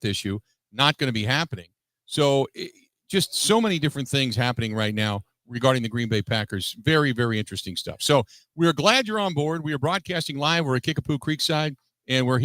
issue, not going to be happening. So just so many different things happening right now regarding the Green Bay Packers. Very, very interesting stuff. So we're glad you're on board. We are broadcasting live. We're at Kickapoo Creekside, and we're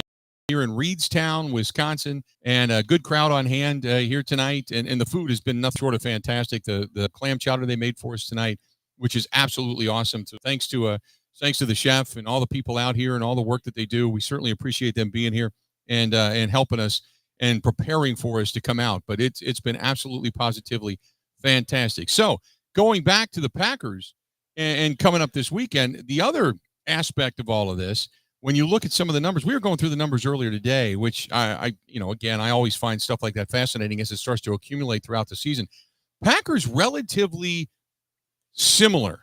here in Reedstown, Wisconsin, and a good crowd on hand here tonight. And the food has been nothing short of fantastic. The clam chowder they made for us tonight, which is absolutely awesome. So thanks to the chef and all the people out here and all the work that they do. We certainly appreciate them being here and helping us and preparing for us to come out. But it's been absolutely positively fantastic. So going back to the Packers and coming up this weekend, the other aspect of all of this, when you look at some of the numbers, we were going through the numbers earlier today, which I always find stuff like that fascinating as it starts to accumulate throughout the season. Packers relatively similar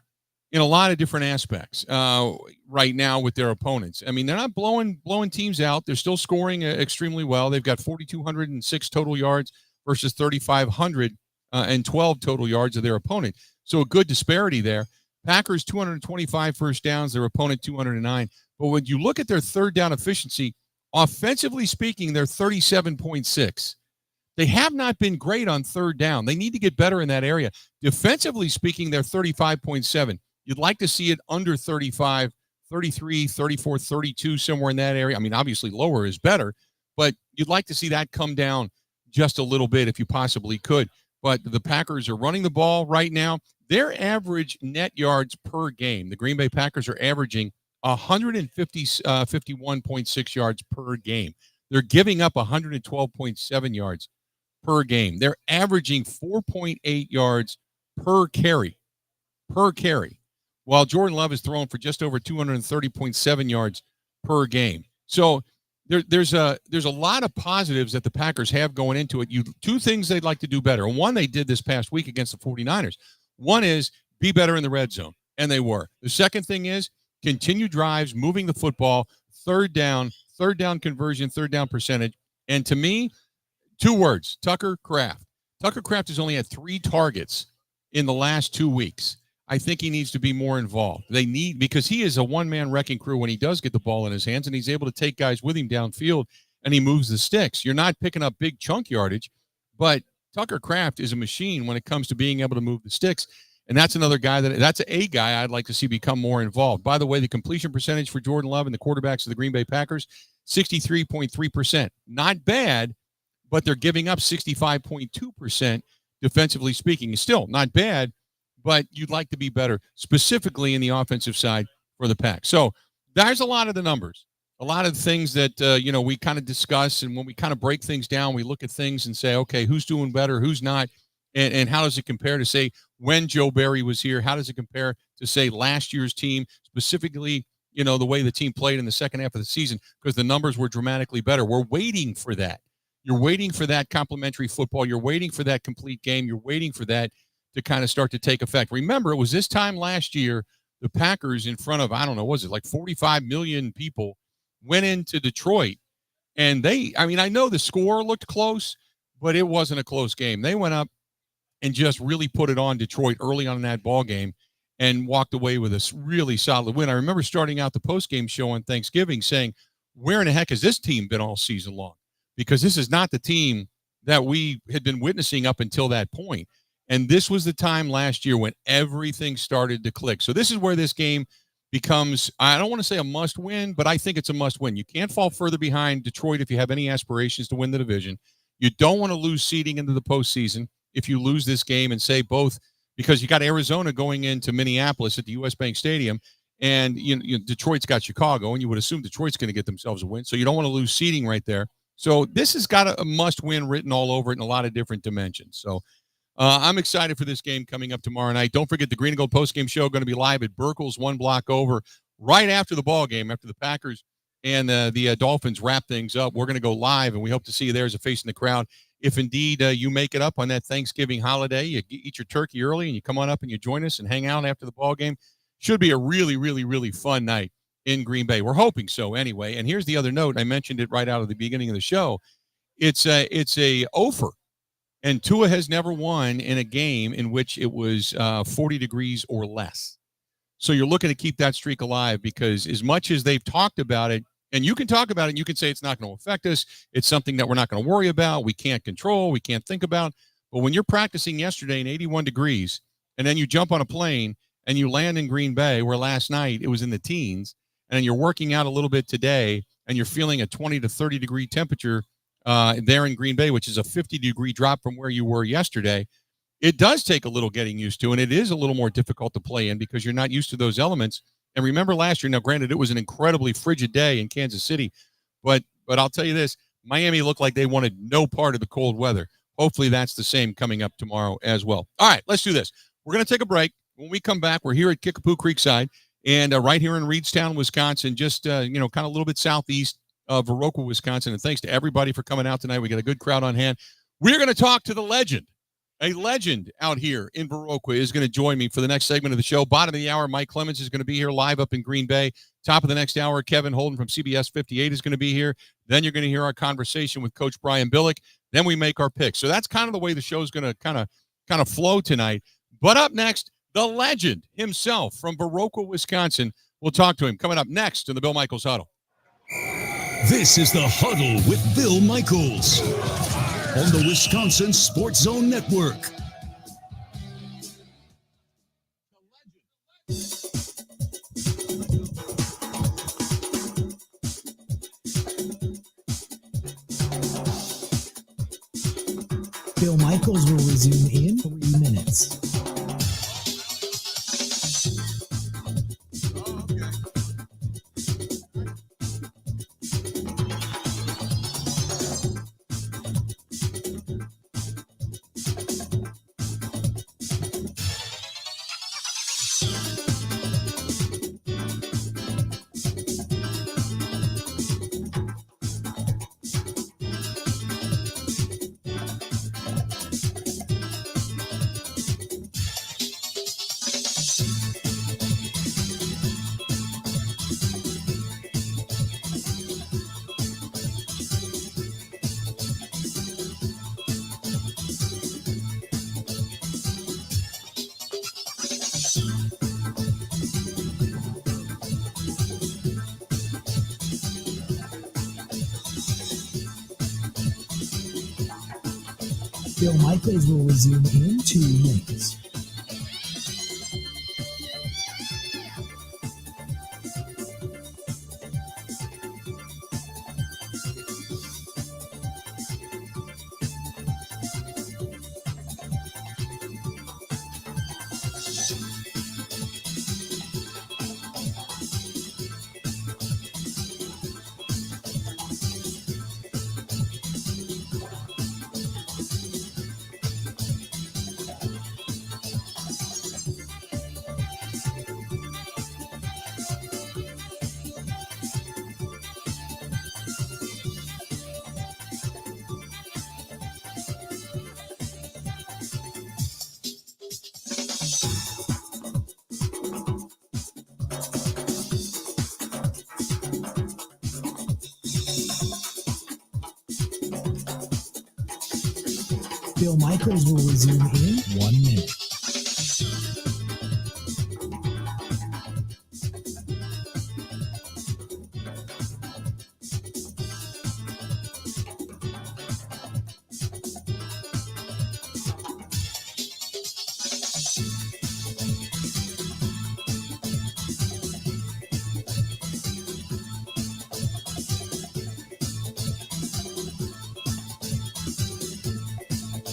in a lot of different aspects right now with their opponents. I mean, they're not blowing teams out. They're still scoring extremely well. They've got 4,206 total yards versus 3,512 total yards of their opponent. So a good disparity there. Packers 225 first downs, their opponent 209. But when you look at their third down efficiency, offensively speaking, they're 37.6. They have not been great on third down. They need to get better in that area. Defensively speaking, they're 35.7. You'd like to see it under 35, 33, 34, 32, somewhere in that area. I mean, obviously lower is better, but you'd like to see that come down just a little bit if you possibly could. But the Packers are running the ball right now. Their average net yards per game, the Green Bay Packers are averaging 51.6 yards per game. They're giving up 112.7 yards per game. They're averaging 4.8 yards per carry, while Jordan Love is throwing for just over 230.7 yards per game. So there's a lot of positives that the Packers have going into it. Two things they'd like to do better. One, they did this past week against the 49ers. One is be better in the red zone, and they were. The second thing is continue drives, moving the football, third down conversion, third down percentage. And to me, two words, Tucker Kraft. Tucker Kraft has only had 3 targets in the last 2 weeks. I think he needs to be more involved. Because he is a one-man wrecking crew when he does get the ball in his hands, and he's able to take guys with him downfield, and he moves the sticks. You're not picking up big chunk yardage, but Tucker Kraft is a machine when it comes to being able to move the sticks. And that's another guy that's a guy I'd like to see become more involved. By the way, the completion percentage for Jordan Love and the quarterbacks of the Green Bay Packers, 63.3%. Not bad, but they're giving up 65.2% defensively speaking. It's still not bad, but you'd like to be better, specifically in the offensive side for the Pack. So there's a lot of the numbers, a lot of things that, we kind of discuss. And when we kind of break things down, we look at things and say, okay, who's doing better, who's not, and how does it compare to, say, when Joe Barry was here? How does it compare to, say, last year's team, specifically, the way the team played in the second half of the season, because the numbers were dramatically better. We're waiting for that. You're waiting for that complementary football. You're waiting for that complete game. You're waiting for that to kind of start to take effect. Remember, it was this time last year, the Packers in front of, I don't know, was it like 45 million people went into Detroit, and I know the score looked close, but it wasn't a close game. They went up and just really put it on Detroit early on in that ball game and walked away with a really solid win. I remember starting out the postgame show on Thanksgiving saying, where in the heck has this team been all season long? Because this is not the team that we had been witnessing up until that point. And this was the time last year when everything started to click. So this is where this game becomes, I don't want to say a must win, but I think it's a must win. You can't fall further behind Detroit if you have any aspirations to win the division. You don't want to lose seeding into the postseason if you lose this game, and say both, because you got Arizona going into Minneapolis at the U.S. Bank Stadium, and Detroit's got Chicago, and you would assume Detroit's going to get themselves a win. So you don't want to lose seeding right there. So this has got a must-win written all over it in a lot of different dimensions. So I'm excited for this game coming up tomorrow night. Don't forget the Green and Gold postgame show going to be live at Burkle's, one block over, right after the ball game, after the Packers and the Dolphins wrap things up. We're going to go live, and we hope to see you there as a face in the crowd. If indeed you make it up on that Thanksgiving holiday, you eat your turkey early and you come on up and you join us and hang out after the ball game. Should be a really, really, really fun night in Green Bay. We're hoping so anyway. And here's the other note. I mentioned it right out of the beginning of the show. It's a offer. And Tua has never won in a game in which it was 40 degrees or less. So you're looking to keep that streak alive, because as much as they've talked about it And you can talk about it, and you can say it's not going to affect us. It's something that we're not going to worry about. We can't control. We can't think about. But when you're practicing yesterday in 81 degrees, and then you jump on a plane and you land in Green Bay, where last night it was in the teens, and then you're working out a little bit today, and you're feeling a 20 to 30 degree temperature there in Green Bay, which is a 50-degree drop from where you were yesterday, it does take a little getting used to, and it is a little more difficult to play in because you're not used to those elements. And remember last year, now granted, it was an incredibly frigid day in Kansas City, but I'll tell you this, Miami looked like they wanted no part of the cold weather. Hopefully that's the same coming up tomorrow as well. All right, let's do this. We're going to take a break. When we come back, we're here at Kickapoo Creekside and right here in Reedstown, Wisconsin, just, kind of a little bit southeast of Viroqua, Wisconsin. And thanks to everybody for coming out tonight. We got a good crowd on hand. We're going to talk to the legend. A legend out here in Viroqua is going to join me for the next segment of the show. Bottom of the hour, Mike Clemens is going to be here live up in Green Bay. Top of the next hour, Kevin Holden from CBS 58 is going to be here. Then you're going to hear our conversation with Coach Brian Billick. Then we make our picks. So that's kind of the way the show is going to kind of flow tonight. But up next, the legend himself from Viroqua, Wisconsin. We'll talk to him coming up next in the Bill Michaels Huddle. This is the Huddle with Bill Michaels on the Wisconsin Sports Zone Network. Bill Michaels will resume in 3 minutes. Bill Michaels will resume in 2 minutes. Bill Michaels will resume in 1 minute.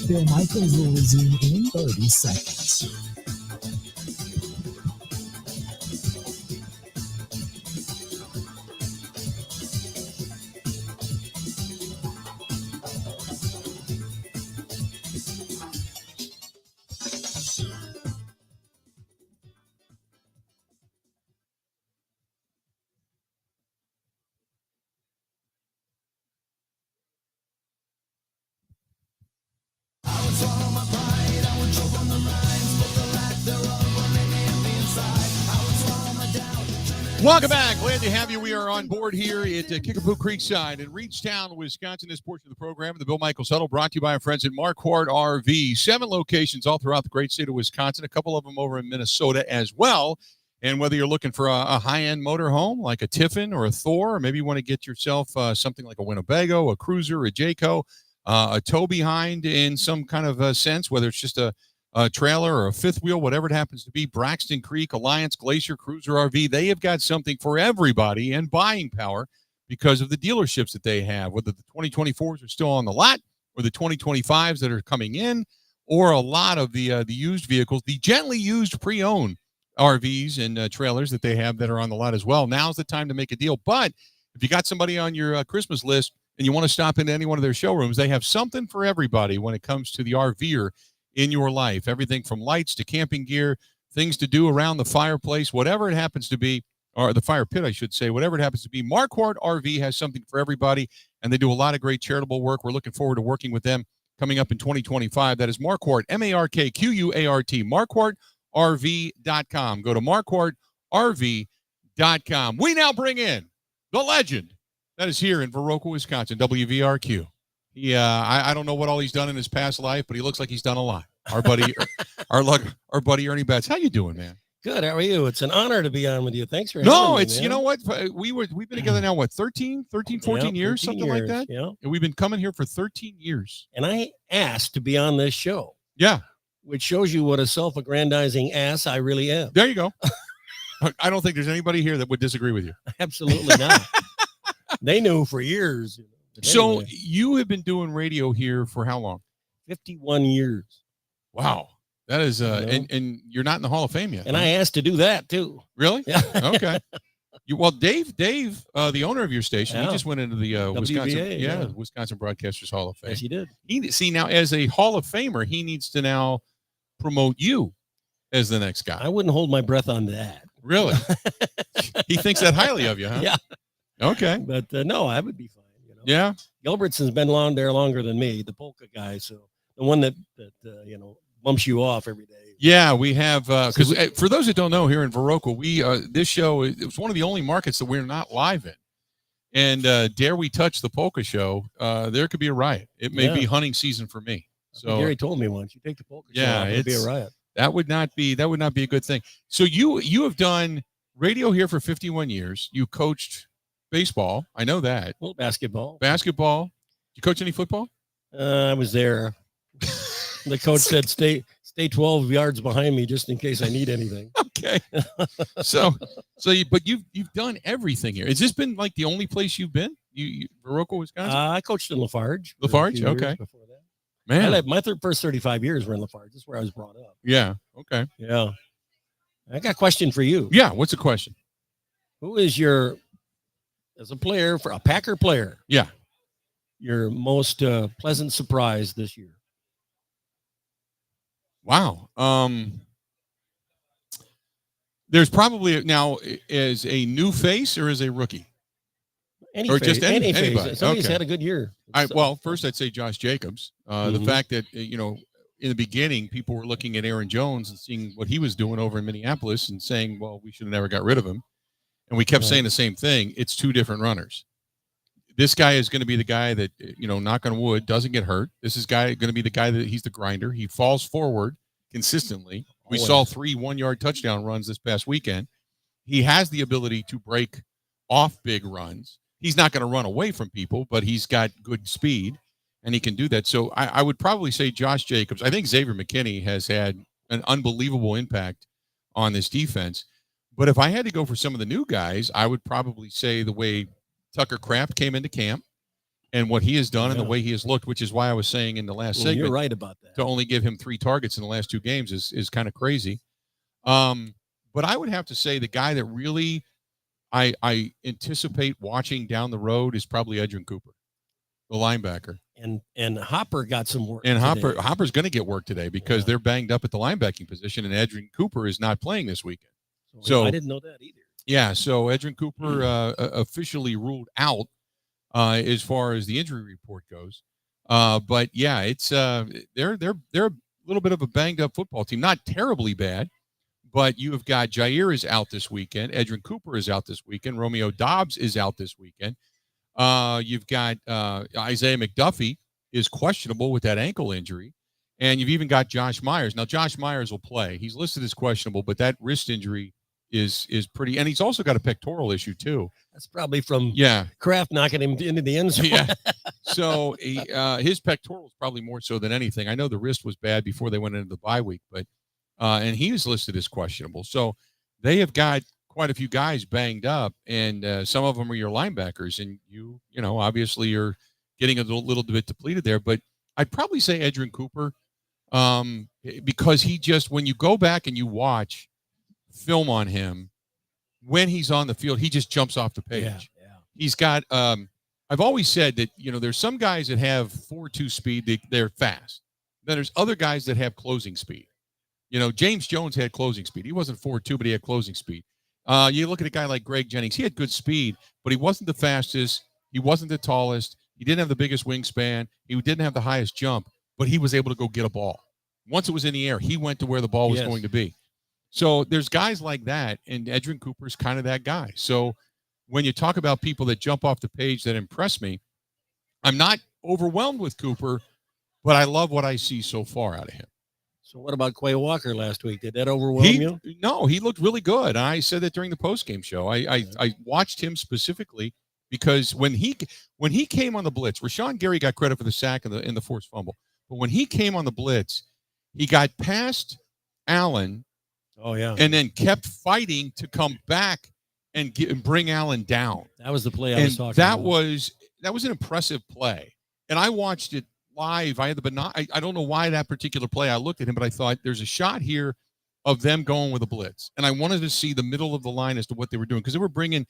Bill Michaels will resume in 30 seconds. Welcome back. Glad to have you. We are on board here at Kickapoo Creekside in Reedstown, Wisconsin. This portion of the program, the Bill Michaels Huddle, brought to you by our friends at Marquardt RV. 7 locations all throughout the great state of Wisconsin, a couple of them over in Minnesota as well. And whether you're looking for a high-end motorhome like a Tiffin or a Thor, or maybe you want to get yourself something like a Winnebago, a Cruiser, a Jayco, a tow behind in some kind of sense, whether it's just a trailer or a fifth wheel, whatever it happens to be, Braxton Creek, Alliance, Glacier, Cruiser RV, they have got something for everybody and buying power because of the dealerships that they have, whether the 2024s are still on the lot or the 2025s that are coming in, or a lot of the used vehicles, the gently used pre-owned RVs and trailers that they have that are on the lot as well. Now's the time to make a deal. But if you got somebody on your Christmas list and you want to stop into any one of their showrooms, they have something for everybody when it comes to the RVer in your life. Everything from lights to camping gear, things to do around the fireplace, whatever it happens to be, or the fire pit, I should say, whatever it happens to be. Marquardt RV has something for everybody, and they do a lot of great charitable work. We're looking forward to working with them coming up in 2025. That is Marquardt, MARKQUART, MarquardtRV.com. Go to MarquardtRV.com. We now bring in the legend that is here in Viroqua, Wisconsin, WVRQ. I don't know what all he's done in his past life, but he looks like he's done a lot. Our buddy, our buddy Ernie Betts. How you doing, man? Good. How are you? It's an honor to be on with you. Thanks for having me, it's, man. you know what? We've been together now, 14 years, something like that? Yeah. And we've been coming here for 13 years. And I asked to be on this show. Yeah. Which shows you what a self-aggrandizing ass I really am. There you go. I don't think there's anybody here that would disagree with you. Absolutely not. They knew for years. So anyway. you have been doing radio here for how long? 51 years. Wow. That is, and you're not in the Hall of Fame yet. And I asked to do that too. Really? Yeah. Okay. Dave, the owner of your station, he just went into the WBA, Wisconsin Broadcasters Hall of Fame. Yes, he did. See, now as a Hall of Famer, he needs to now promote you as the next guy. I wouldn't hold my breath on that. Really? He thinks that highly of you, huh? Yeah. Okay. But no, I would be fine. You know? Yeah. Gilbertson's been there longer than me, the polka guy. So the one that bumps you off every day. Yeah, we have, because for those that don't know, here in Viroqua, this show, it was one of the only markets that we're not live in. And dare we touch the polka show, there could be a riot. It may be hunting season for me. So Gary told me once, you take the polka show, it'd be a riot. That would not be a good thing. So you have done radio here for 51 years. You coached baseball. I know that. Well, basketball. Did you coach any football? I was there. The coach said, stay 12 yards behind me just in case I need anything. Okay. But you've done everything here. Has this been like the only place you've been? Viroqua, Wisconsin? I coached in Lafarge. Lafarge? Okay. Before that. Man. My first 35 years were in Lafarge. That's where I was brought up. Yeah. Okay. Yeah. I got a question for you. Yeah. What's the question? Who is as a player, for a Packer player? Yeah. Your most pleasant surprise this year? Wow. There's probably now as a new face or as a rookie? Just anybody. Face. Somebody's had a good year. First I'd say Josh Jacobs. The fact that, in the beginning, people were looking at Aaron Jones and seeing what he was doing over in Minneapolis and saying, well, we should have never got rid of him. And we kept saying the same thing. It's two different runners. This guy is going to be the guy that, knock on wood, doesn't get hurt. This is going to be the guy that he's the grinder. He falls forward consistently. We saw 3 1-yard touchdown runs this past weekend. He has the ability to break off big runs. He's not going to run away from people, but he's got good speed, and he can do that. So I would probably say Josh Jacobs. I think Xavier McKinney has had an unbelievable impact on this defense. But if I had to go for some of the new guys, I would probably say the way Tucker Kraft came into camp and what he has done and the way he has looked, which is why I was saying in the last segment. You're right about that. To only give him 3 targets in the last 2 games is kind of crazy. But I would have to say the guy that really I anticipate watching down the road is probably Edrin Cooper, the linebacker. And Hopper got some work. And today. Hopper's going to get work today because they're banged up at the linebacking position, and Edrin Cooper is not playing this weekend. So I didn't know that either. Yeah, so Edrin Cooper officially ruled out as far as the injury report goes. But yeah, it's they're a little bit of a banged up football team, not terribly bad. But you have got Jair is out this weekend. Edrin Cooper is out this weekend. Romeo Dobbs is out this weekend. You've got Isaiah McDuffie is questionable with that ankle injury. And you've even got Josh Myers. Now, Josh Myers will play. He's listed as questionable, but that wrist injury is pretty, and he's also got a pectoral issue too. That's probably from Yeah. Kraft knocking him into the end zone. Yeah. So his pectoral is probably more so than anything. I know the wrist was bad before they went into the bye week, but and he is listed as questionable. So they have got quite a few guys banged up, and some of them are your linebackers, and you know, obviously you're getting a little bit depleted there. But I'd probably say Edgerrin Cooper, because he just, when you go back and you watch film on him, when he's on the field, he just jumps off the page. Yeah. He's got, I've always said that, you know, there's some guys that have 4.2 speed, they're fast. Then there's other guys that have closing speed. You know, James Jones had closing speed. He wasn't 4.2, but he had closing speed. You look at a guy like Greg Jennings, he had good speed, but he wasn't the fastest. He wasn't the tallest. He didn't have the biggest wingspan. He didn't have the highest jump, but he was able to go get a ball. Once it was in the air, he went to where the ball was going to be. So there's guys like that, and Edgerrin Cooper's kind of that guy. So when you talk about people that jump off the page that impress me, I'm not overwhelmed with Cooper, but I love what I see so far out of him. So what about Quay Walker last week? Did that overwhelm you? No, he looked really good. I said that during the postgame show. I watched him specifically because when he came on the blitz, Rashawn Gary got credit for the sack and the forced fumble. But when he came on the blitz, he got past Allen. Oh, yeah. And then kept fighting to come back and bring Allen down. That was the play I was talking about. That was an impressive play. And I watched it live. I had the I don't know why that particular play. I looked at him, but I thought there's a shot here of them going with a blitz. And I wanted to see the middle of the line as to what they were doing, because they were bringing,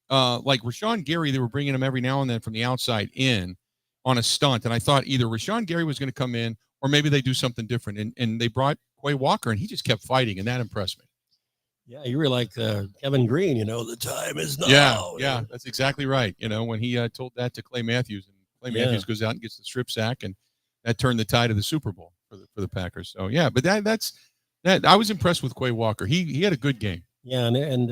like Rashawn Gary, they were bringing him every now and then from the outside in on a stunt. And I thought either Rashawn Gary was going to come in or maybe they do something different. And they brought Quay Walker, and he just kept fighting, and that impressed me. Yeah, you were like Kevin Green, you know, the time is now. Yeah, that's exactly right. You know, when he told that to Clay Matthews, and Clay Matthews goes out and gets the strip sack, and that turned the tide of the Super Bowl for the Packers. So, yeah, but that's I was impressed with Quay Walker. He had a good game. Yeah, and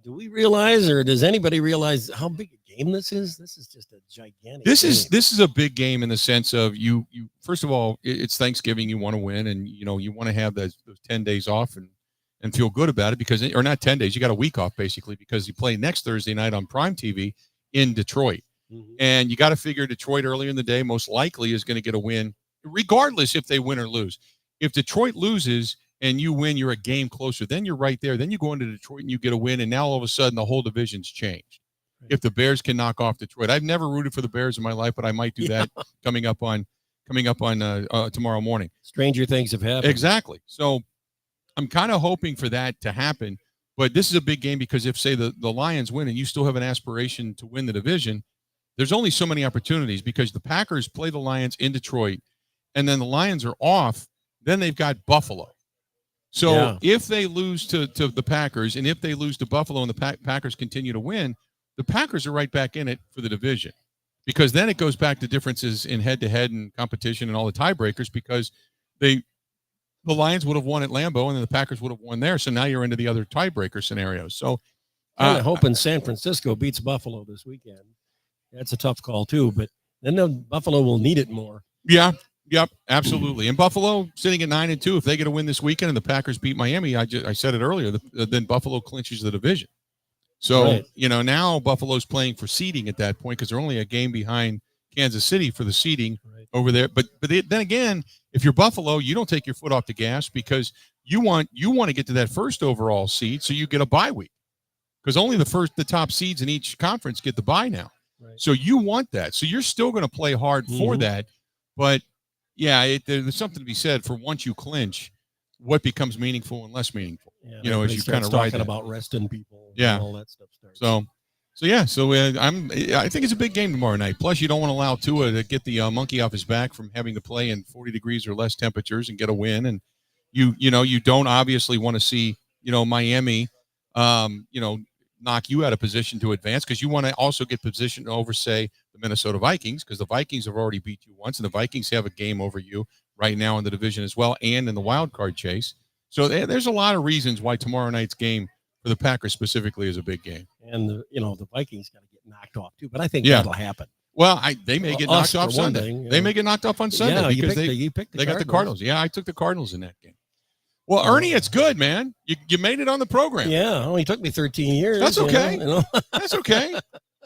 do we realize, or does anybody realize how big a game this is? This is just a gigantic This game. is a big game in the sense of you first of all, it's Thanksgiving, you want to win, and you know you want to have those 10 days off and feel good about it, because, or not 10 days, you got a week off basically, because you play next Thursday night on Prime TV in Detroit. Mm-hmm. And you got to figure Detroit earlier in the day most likely is going to get a win, regardless if they win or lose. If Detroit loses and you win, you're a game closer. Then you're right there. Then you go into Detroit and you get a win, and now all of a sudden the whole division's changed. Right. If the Bears can knock off Detroit, I've never rooted for the Bears in my life, but I might do that coming up on tomorrow morning. Stranger things have happened. Exactly. So I'm kind of hoping for that to happen. But this is a big game, because if, say, the Lions win and you still have an aspiration to win the division, there's only so many opportunities, because the Packers play the Lions in Detroit, and then the Lions are off. Then they've got Buffalo. So if they lose to the Packers, and if they lose to Buffalo and the Packers continue to win, the Packers are right back in it for the division, because then it goes back to differences in head-to-head and competition and all the tiebreakers, because the Lions would have won at Lambeau and then the Packers would have won there. So now you're into the other tiebreaker scenarios. So I'm hoping San Francisco beats Buffalo this weekend. That's a tough call too, but then Buffalo will need it more. Yeah. Yep, absolutely. And Buffalo sitting at 9-2. If they get a win this weekend and the Packers beat Miami, I said it earlier, then Buffalo clinches the division. So, you know, now Buffalo's playing for seeding at that point, because they're only a game behind Kansas City for the seeding over there. But then again, if you're Buffalo, you don't take your foot off the gas, because you want to get to that first overall seed, so you get a bye week, because only the top seeds in each conference get the bye now. Right. So you want that. So you're still going to play hard for that, but yeah, there's something to be said for once you clinch, what becomes meaningful and less meaningful. Yeah, you know, as you kind of ride talking about resting people. Yeah, and all that stuff starts. So I think it's a big game tomorrow night. Plus, you don't want to allow Tua to get the monkey off his back from having to play in 40 degrees or less temperatures and get a win. And you don't obviously want to see Miami, knock you out of position to advance, because you want to also get positioned over, say, the Minnesota Vikings, because the Vikings have already beat you once, and the Vikings have a game over you right now in the division as well, and in the wild card chase. So there's a lot of reasons why tomorrow night's game for the Packers specifically is a big game. And the Vikings got to get knocked off too, but I think that'll happen. Well, they may get knocked off Sunday. They may get knocked off on Sunday, because you picked they got the Cardinals. Yeah, I took the Cardinals in that game. Well, Ernie, it's good, man. You made it on the program. Yeah, only took me 13 years. That's okay. You know? That's okay.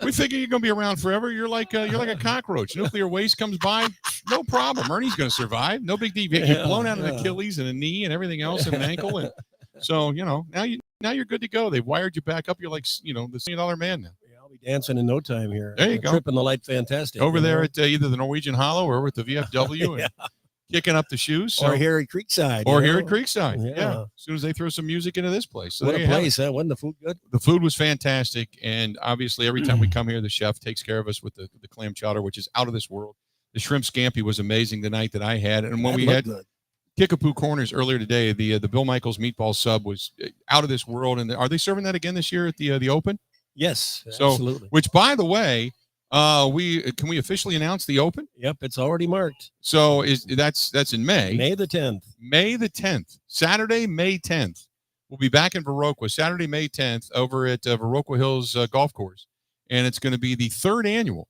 We figure you're going to be around forever. You're like a cockroach. Nuclear waste comes by, no problem. Ernie's going to survive. No big deal. You've blown out an Achilles and a knee and everything else and an ankle, and so now you're good to go. They wired you back up. You're like the $1 million man now. Yeah, I'll be dancing in no time here. There you go. Tripping the light, fantastic. Over there at either the Norwegian Hollow or with the VFW. And kicking up the shoes. Or here at Creekside. Or here at Creekside. Yeah. As soon as they throw some music into this place. So what a place, huh? Wasn't the food good? The food was fantastic. And obviously, every time we come here, the chef takes care of us with the clam chowder, which is out of this world. The shrimp scampi was amazing the night that I had. And when we had Kickapoo Corners earlier today, the Bill Michaels meatball sub was out of this world. And are they serving that again this year at the Open? Yes, so, absolutely. Which, by the way, can we officially announce the Open? Yep, it's already marked. So that's in May. May the 10th. May the 10th. Saturday, May 10th. We'll be back in Viroqua Saturday, May 10th over at Viroqua Hills Golf Course. And it's going to be the third annual.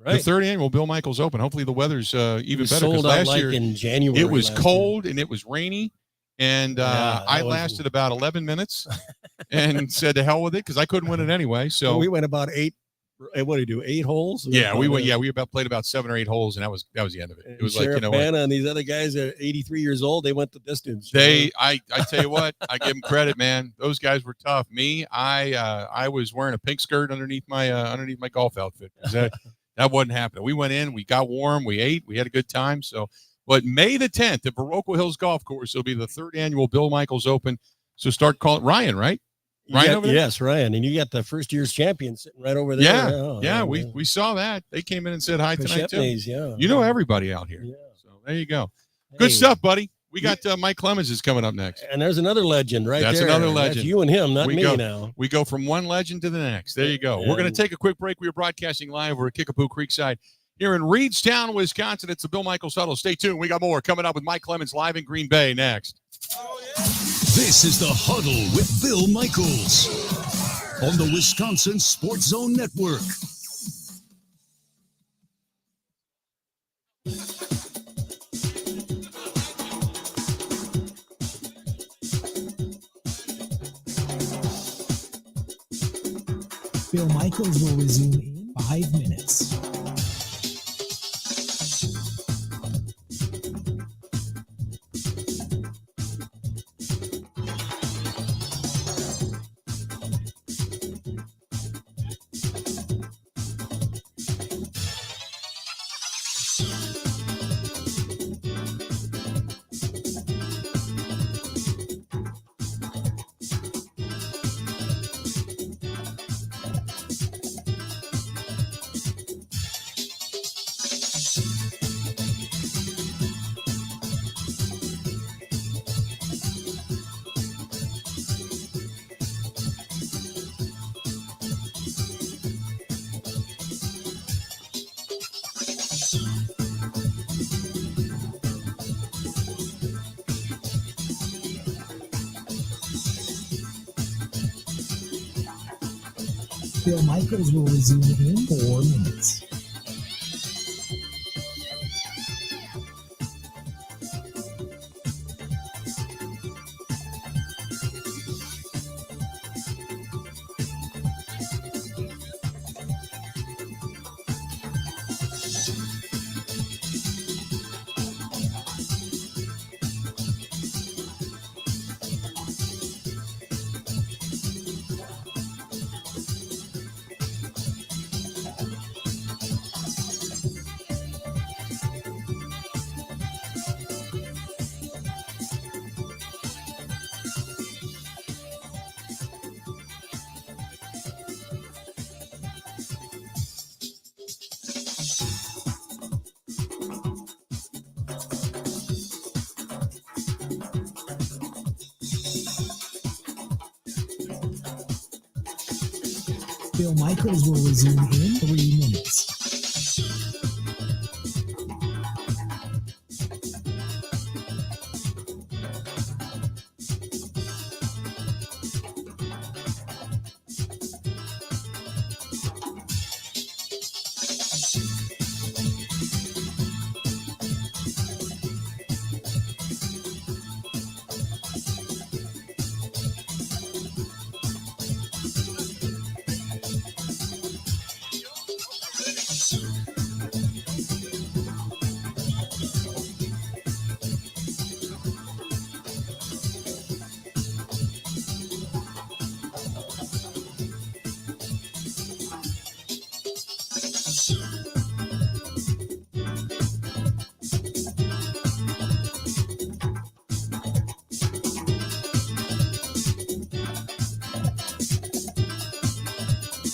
Right. The third annual Bill Michaels Open. Hopefully the weather's even better. Sold out last year in January. It was cold and it was rainy. And I lasted about 11 minutes and said to hell with it because I couldn't win it anyway. So we went about 8. What do you do? 8 holes? Yeah, we went. Yeah, we played about 7 or 8 holes, and that was the end of it. It was Sheriff like Banna and these other guys are 83 years old. They went the distance. I tell you what, I give them credit, man. Those guys were tough. Me, I was wearing a pink skirt underneath my golf outfit. That wasn't happening. We went in, we got warm, we ate, we had a good time. So, but May the 10th at Viroqua Hills Golf Course, it'll be the third annual Bill Michaels Open. So start calling Ryan, right? Ryan over there? Yes, Ryan. And you got the first year's champion sitting right over there. We saw that. They came in and said hi tonight too. Yeah. You know everybody out here. Yeah. So there you go. Good stuff, buddy. We got Mike Clemens is coming up next. And there's another legend right there. That's another legend. That's you and him, not me now. We go from one legend to the next. There you go. We're going to take a quick break. We are broadcasting live over at Kickapoo Creekside here in Reedstown, Wisconsin. It's the Bill Michaels Huddle. Stay tuned. We got more coming up with Mike Clemens live in Green Bay next. This is the Huddle with Bill Michaels on the Wisconsin Sports Zone Network. Bill Michaels will resume in 5 minutes. Bill Michaels will resume in 4 minutes. Bill Michaels will resume in 3 minutes.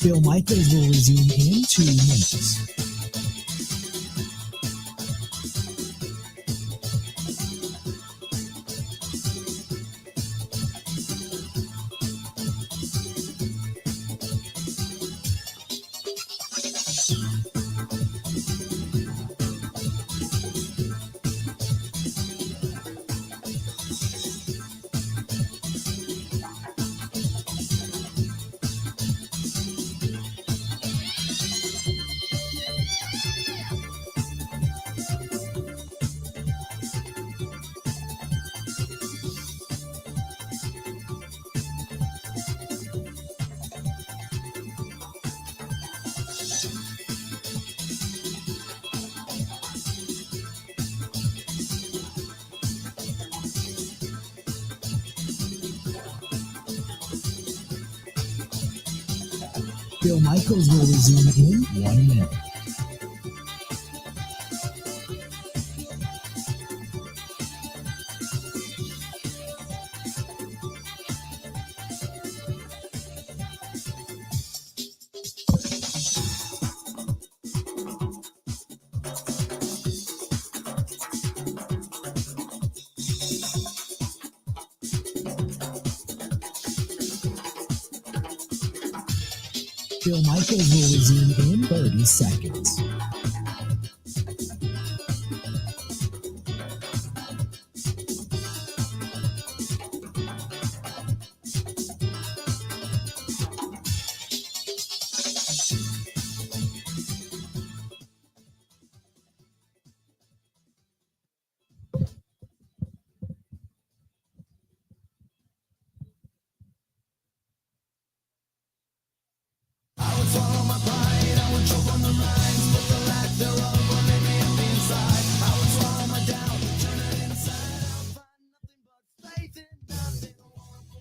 Bill Michaels will resume in 2 minutes. Bill Michaels will resume in 1 minute. Bill Michaels will resume in 30 seconds.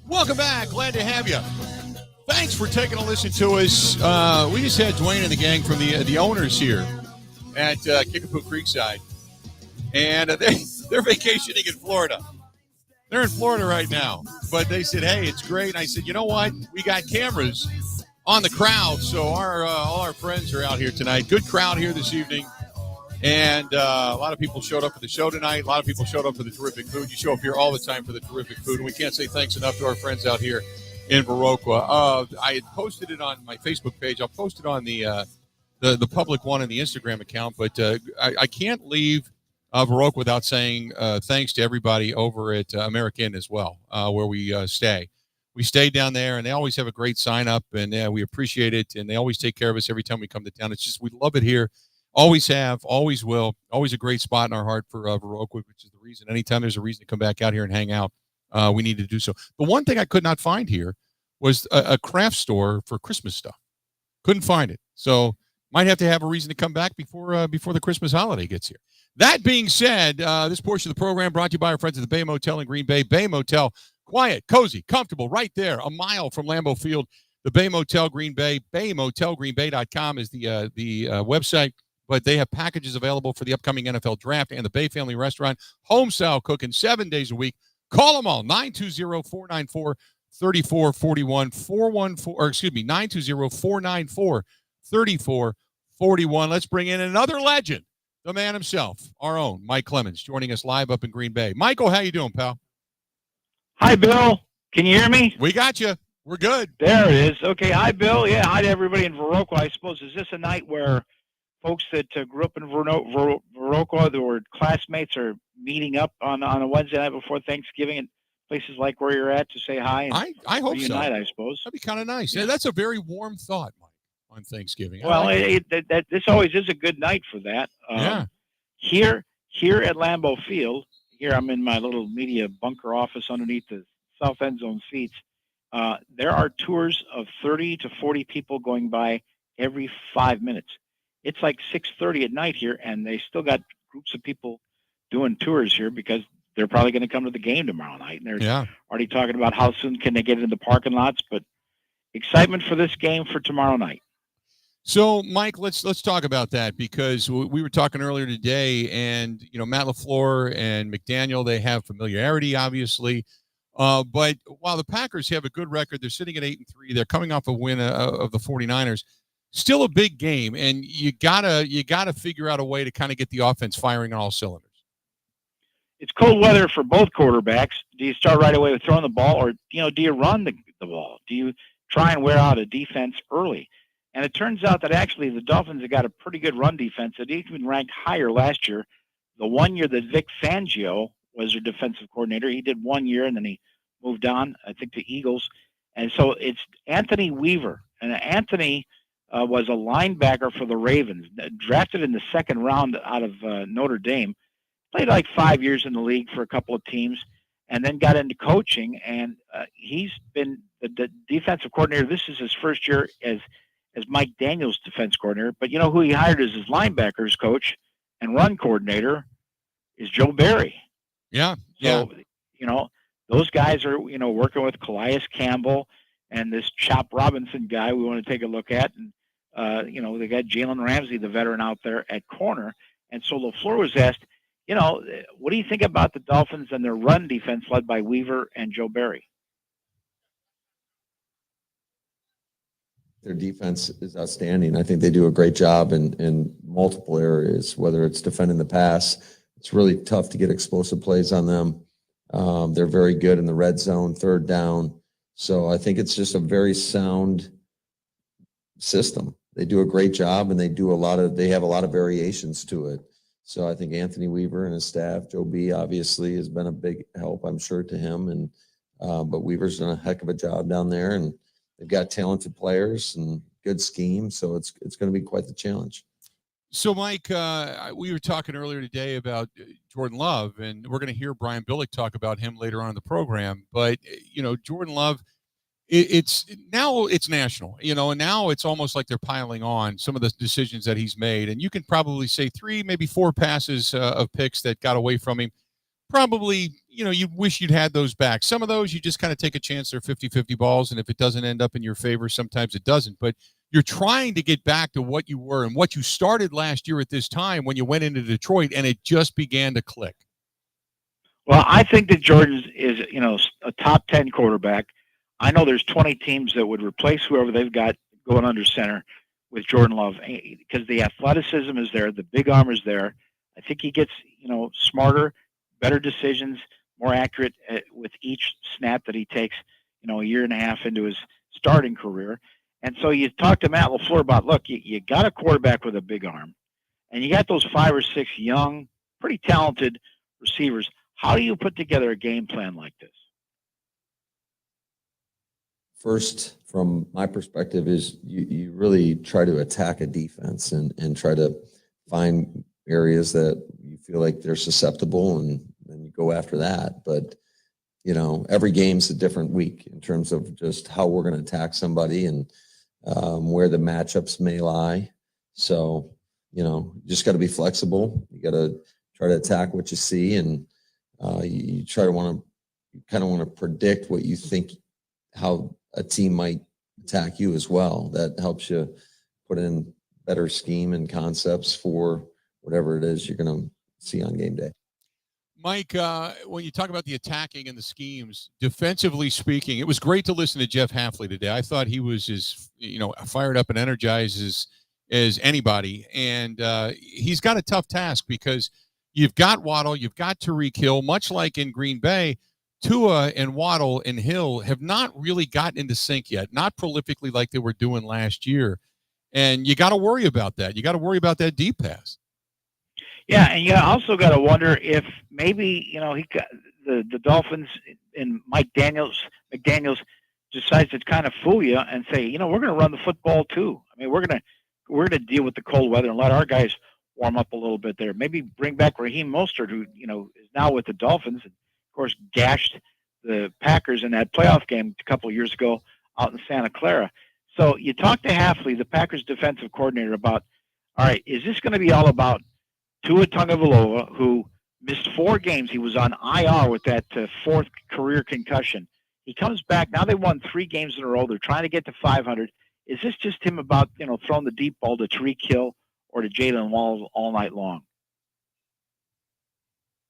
Welcome back. Glad to have you. Thanks for taking a listen to us. We just had Dwayne and the gang from the owners here at Kickapoo Creekside, and they're vacationing in Florida. They're in Florida right now, but they said, "Hey, it's great." And I said, "You know what? We got cameras on the crowd, so all our friends are out here tonight. Good crowd here this evening." And a lot of people showed up for the show tonight. A lot of people showed up for the terrific food. You show up here all the time for the terrific food. And we can't say thanks enough to our friends out here in Viroqua. I had posted it on my Facebook page. I'll post it on the public one in the Instagram account. But I can't leave Viroqua without saying thanks to everybody over at American as well, where we stay. We stayed down there, and they always have a great sign-up, and we appreciate it. And they always take care of us every time we come to town. It's just we love it here. Always have, always will. Always a great spot in our heart for Viroqua, which is the reason. Anytime there's a reason to come back out here and hang out, we need to do so. The one thing I could not find here was a craft store for Christmas stuff. Couldn't find it. So might have to have a reason to come back before the Christmas holiday gets here. That being said, this portion of the program brought to you by our friends at the Bay Motel in Green Bay. Bay Motel, quiet, cozy, comfortable, right there, a mile from Lambeau Field. The Bay Motel Green Bay, baymotelgreenbay.com is the website. But they have packages available for the upcoming NFL draft and the Bay Family Restaurant. Home-style cooking 7 days a week. Call them all, 920-494-3441, 920-494-3441. Let's bring in another legend, the man himself, our own Mike Clemens, joining us live up in Green Bay. Michael, how you doing, pal? Hi, Bill. Can you hear me? We got you. We're good. There it is. Okay. Hi, Bill. Yeah. Hi to everybody in Viroqua. I suppose, is this a night where folks that grew up in Viroqua, that were classmates, are meeting up on a Wednesday night before Thanksgiving at places like where you're at to say hi and I hope reunite, so. I suppose. That'd be kind of nice. Yeah, that's a very warm thought, Mike, on Thanksgiving. Well, this always is a good night for that. Yeah. Here at Lambeau Field, here I'm in my little media bunker office underneath the south end zone seats. There are tours of 30 to 40 people going by every 5 minutes. It's like 6:30 at night here, and they still got groups of people doing tours here because they're probably going to come to the game tomorrow night. And they're already talking about how soon can they get into the parking lots. But excitement for this game for tomorrow night. So, Mike, let's talk about that, because we were talking earlier today, and Matt LaFleur and McDaniel, they have familiarity, obviously. But while the Packers have a good record, they're sitting at 8-3. They're coming off a win of the 49ers. Still a big game, and you gotta figure out a way to kind of get the offense firing on all cylinders. It's cold weather for both quarterbacks. Do you start right away with throwing the ball, or do you run the ball? Do you try and wear out a defense early? And it turns out that actually the Dolphins have got a pretty good run defense. It even ranked higher last year. The 1 year that Vic Fangio was their defensive coordinator, he did 1 year and then he moved on, I think, to Eagles. And so it's Anthony Weaver. And Anthony was a linebacker for the Ravens, drafted in the second round out of Notre Dame. Played like 5 years in the league for a couple of teams, and then got into coaching. And he's been the defensive coordinator. This is his first year as Mike Daniels' defense coordinator. But you know who he hired as his linebackers coach and run coordinator is Joe Barry. Yeah. So, those guys are, working with Calais Campbell and this Chop Robinson guy we want to take a look at. And, they got Jalen Ramsey, the veteran, out there at corner. And so LaFleur was asked, what do you think about the Dolphins and their run defense led by Weaver and Joe Barry? Their defense is outstanding. I think they do a great job in multiple areas, whether it's defending the pass. It's really tough to get explosive plays on them. They're very good in the red zone, third down. So I think it's just a very sound system. They do a great job, and they have a lot of variations to it. So I think Anthony Weaver and his staff, Joe B, obviously has been a big help, I'm sure, to him. And but Weaver's done a heck of a job down there, and they've got talented players and good scheme. So it's going to be quite the challenge. So, Mike, we were talking earlier today about Jordan Love, and we're going to hear Brian Billick talk about him later on in the program. But, Jordan Love, it's national, and now it's almost like they're piling on some of the decisions that he's made. And you can probably say 3, maybe 4 passes of picks that got away from him. Probably, you wish you'd had those back. Some of those, you just kind of take a chance. They're 50-50 balls. And if it doesn't end up in your favor, sometimes it doesn't. But you're trying to get back to what you were and what you started last year at this time when you went into Detroit, and it just began to click. Well, I think that Jordan is, a top 10 quarterback. I know there's 20 teams that would replace whoever they've got going under center with Jordan Love because the athleticism is there, the big arm is there. I think he gets, smarter, better decisions, more accurate with each snap that he takes, a year and a half into his starting career. And so you talk to Matt LaFleur about, look, you got a quarterback with a big arm, and you got those 5 or 6 young, pretty talented receivers. How do you put together a game plan like this? First, from my perspective, is you really try to attack a defense and try to find areas that you feel like they're susceptible, and you go after that. But, every game's a different week in terms of just how we're going to attack somebody and where the matchups may lie. So, you just got to be flexible. You got to try to attack what you see, and you kind of want to predict what you think, how a team might attack you as well. That helps you put in better scheme and concepts for whatever it is you're going to see on game day. Mike, when you talk about the attacking and the schemes, defensively speaking, it was great to listen to Jeff Hafley today. I thought he was as fired up and energized as anybody. And he's got a tough task because you've got Waddle, you've got Tyreek Hill, much like in Green Bay. Tua and Waddle and Hill have not really gotten into sync yet, not prolifically like they were doing last year. And you got to worry about that. You got to worry about that deep pass. Yeah, and you also got to wonder if maybe he got the Dolphins and McDaniels decides to kind of fool you and say, we're going to run the football too. I mean, we're going to deal with the cold weather and let our guys warm up a little bit there. Maybe bring back Raheem Mostert, who is now with the Dolphins, and of course gashed the Packers in that playoff game a couple of years ago out in Santa Clara. So you talk to Hafley, the Packers defensive coordinator, about, all right, is this going to be all about Tua Tagovailoa, who missed 4 games? He was on IR with that 4th career concussion. He comes back. Now they won 3 games in a row. They're trying to get to 500. Is this just him about, throwing the deep ball to Tyreek Hill or to Jalen Waddle all night long?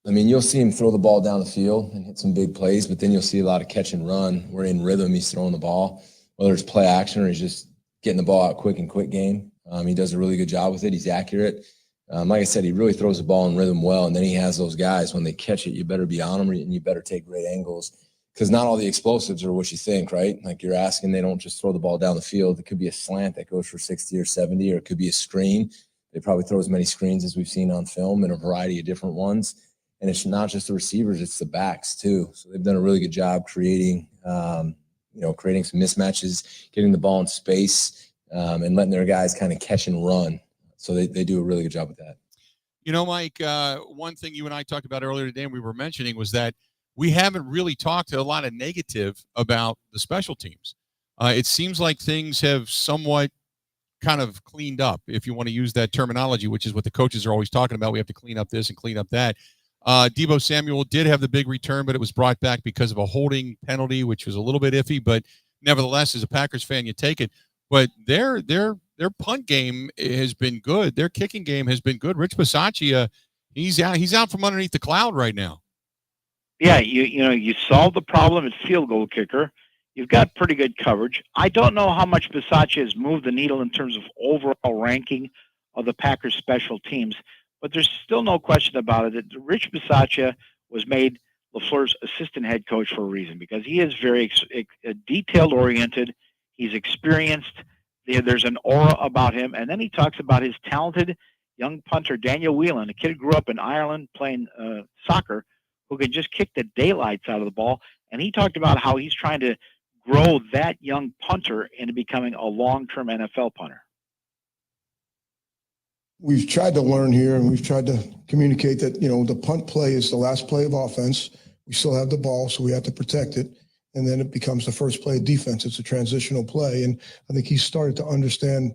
I mean, you'll see him throw the ball down the field and hit some big plays, but then you'll see a lot of catch and run. We're in rhythm. He's throwing the ball, whether it's play action or he's just getting the ball out quick game. He does a really good job with it. He's accurate. Like I said, he really throws the ball in rhythm well, and then he has those guys, when they catch it, you better be on them and you better take great angles, because not all the explosives are what you think, right? Like you're asking, they don't just throw the ball down the field. It could be a slant that goes for 60 or 70, or it could be a screen. They probably throw as many screens as we've seen on film, and a variety of different ones. And it's not just the receivers, it's the backs too. So they've done a really good job creating some mismatches, getting the ball in space, and letting their guys kind of catch and run. So they do a really good job with that. You know, Mike, one thing you and I talked about earlier today and we were mentioning was that we haven't really talked a lot of negative about the special teams. It seems like things have somewhat kind of cleaned up, if you want to use that terminology, which is what the coaches are always talking about. We have to clean up this and clean up that. Deebo Samuel did have the big return, but it was brought back because of a holding penalty, which was a little bit iffy. But nevertheless, as a Packers fan, you take it. But their punt game has been good. Their kicking game has been good. Rich Bisaccia, he's out from underneath the cloud right now. Yeah, you solved the problem at field goal kicker. You've got pretty good coverage. I don't know how much Bisaccia has moved the needle in terms of overall ranking of the Packers special teams, but there's still no question about it that Rich Bisaccia was made LaFleur's assistant head coach for a reason, because he is very detail-oriented. He's experienced. There's an aura about him. And then he talks about his talented young punter, Daniel Whelan, a kid who grew up in Ireland playing soccer, who could just kick the daylights out of the ball. And he talked about how he's trying to grow that young punter into becoming a long-term NFL punter. We've tried to learn here, and we've tried to communicate that, the punt play is the last play of offense. We still have the ball, so we have to protect it. And then it becomes the first play of defense. It's a transitional play. And I think he's started to understand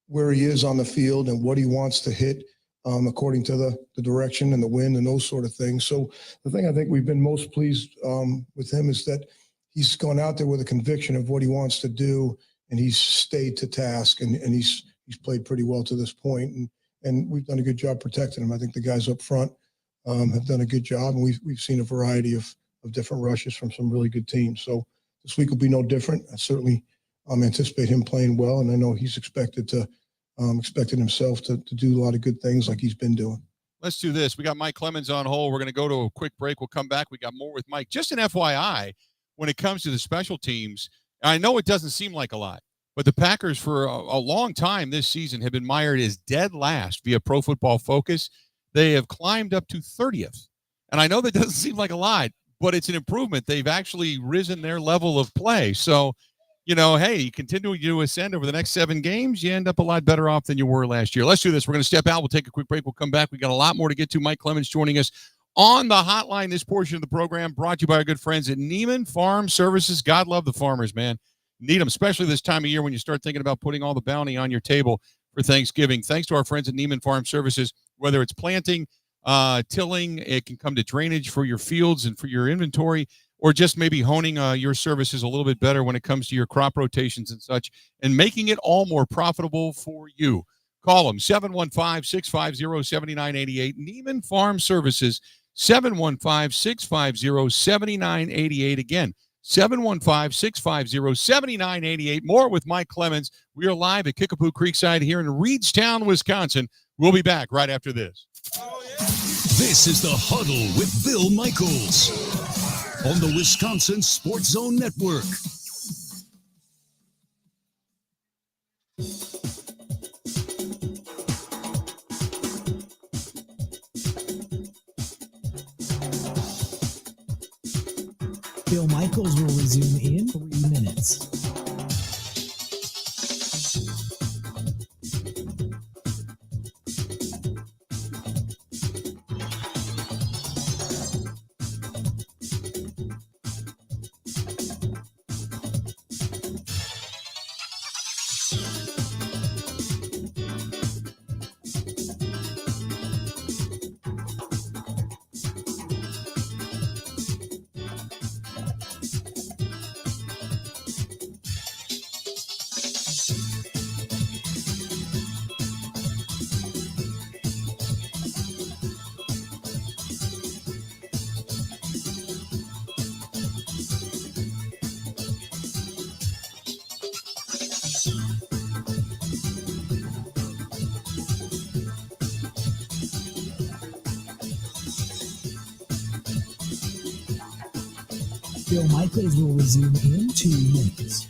where he is on the field and what he wants to hit according to the direction and the wind and those sort of things. So the thing I think we've been most pleased with him is that he's gone out there with a conviction of what he wants to do, and he's stayed to task, and he's played pretty well to this point. And we've done a good job protecting him. I think the guys up front have done a good job, and we've seen a variety of different rushes from some really good teams. So this week will be no different. I certainly anticipate him playing well, and I know he's expected himself to do a lot of good things like he's been doing. Let's do this. We got Mike Clemens on hold. We're going to go to a quick break. We'll come back. We got more with Mike. Just an FYI, when it comes to the special teams, I know it doesn't seem like a lot, but the Packers for a long time this season have been mired as dead last via Pro Football Focus. They have climbed up to 30th. And I know that doesn't seem like a lot, but it's an improvement. They've actually risen their level of play. So, hey, you continue to ascend over the next 7 games, you end up a lot better off than you were last year. Let's do this. We're going to step out. We'll take a quick break. We'll come back. We got a lot more to get to. Mike Clemens joining us on the hotline. This portion of the program brought to you by our good friends at Neiman Farm Services. God love the farmers, man. Need them, especially this time of year when you start thinking about putting all the bounty on your table for Thanksgiving. Thanks to our friends at Neiman Farm Services, whether it's planting, tilling, it can come to drainage for your fields and for your inventory, or just maybe honing your services a little bit better when it comes to your crop rotations and such, and making it all more profitable for you. Call them, 715-650-7988. Neiman Farm Services, 715-650-7988. Again, 715-650-7988. More with Mike Clemens. We are live at Kickapoo Creekside here in Reedstown, Wisconsin. We'll be back right after this. This is The Huddle with Bill Michaels on the Wisconsin Sports Zone Network. Bill Michaels will resume in 3 minutes. Bill Michaels will resume in 2 minutes.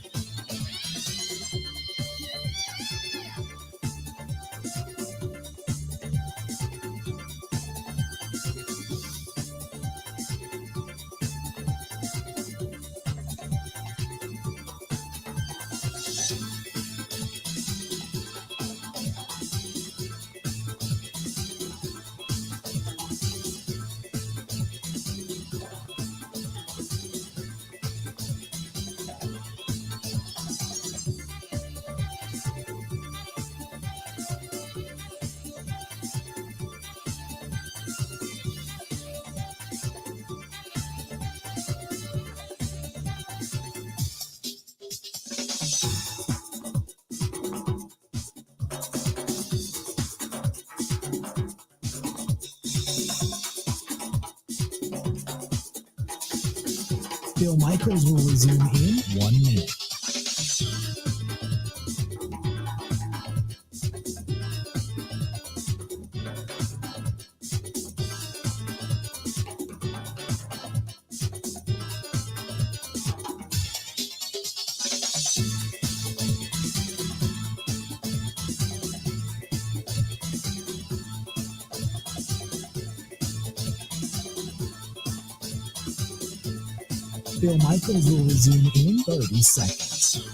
Bill Michaels will resume in 1 minute. Bill Michaels will resume in 30 seconds.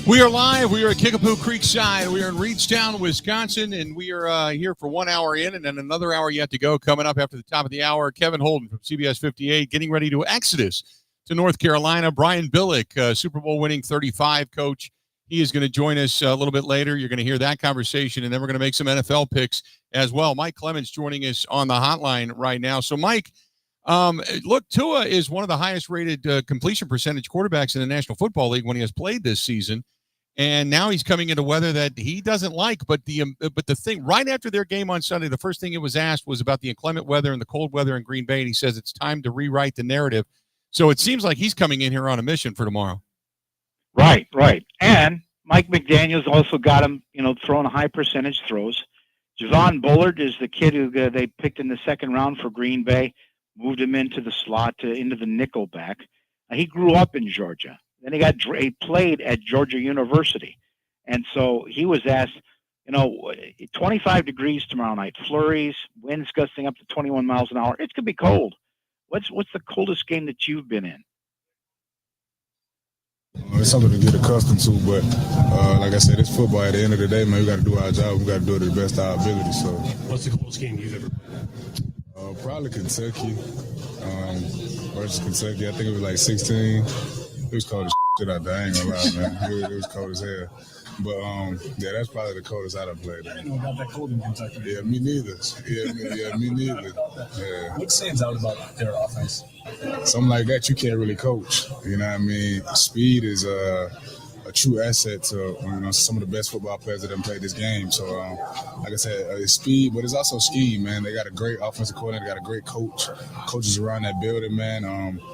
We are live. We are at Kickapoo Creekside. We are in Reedstown, Wisconsin, and we are here for 1 hour in and then another hour yet to go. Coming up after the top of the hour, Kevin Holden from CBS 58 getting ready to exodus to North Carolina. Brian Billick, Super Bowl winning 35 coach. He is going to join us a little bit later. You're going to hear that conversation, and then we're going to make some NFL picks as well. Mike Clemens joining us on the hotline right now. So, Mike, look, Tua is one of the highest rated completion percentage quarterbacks in the National Football League when he has played this season. And now he's coming into weather that he doesn't like. But the thing, right after their game on Sunday, the first thing it was asked was about the inclement weather and the cold weather in Green Bay. And he says it's time to rewrite the narrative. So it seems like he's coming in here on a mission for tomorrow. Right. And Mike McDaniel's also got him, throwing high percentage throws. Javon Bullard is the kid who they picked in the second round for Green Bay, moved him into the slot, into the nickel back. He grew up in Georgia. Then he played at Georgia University. And so he was asked, 25 degrees tomorrow night, flurries, winds gusting up to 21 miles an hour. It's going to be cold. What's the coldest game that you've been in? It's something to get accustomed to, but like I said, it's football. At the end of the day, man, we got to do our job. We got to do it to the best of our ability. So, What's the coolest game you've ever played? Probably Kentucky versus Kentucky. I think it was like 16. It was cold as shit out there. I ain't gonna lie, man. It was cold as hell. But yeah, that's probably the coldest I've played. I didn't know about that cold in Kentucky. Yeah, me neither. Me neither. Yeah. What stands out about their offense? Something like that you can't really coach. You know what I mean? Speed is a true asset to some of the best football players that have played this game. So, like I said, it's speed, but it's also scheme, man. They got a great offensive coordinator, got a great coach. Coaches around that building, man.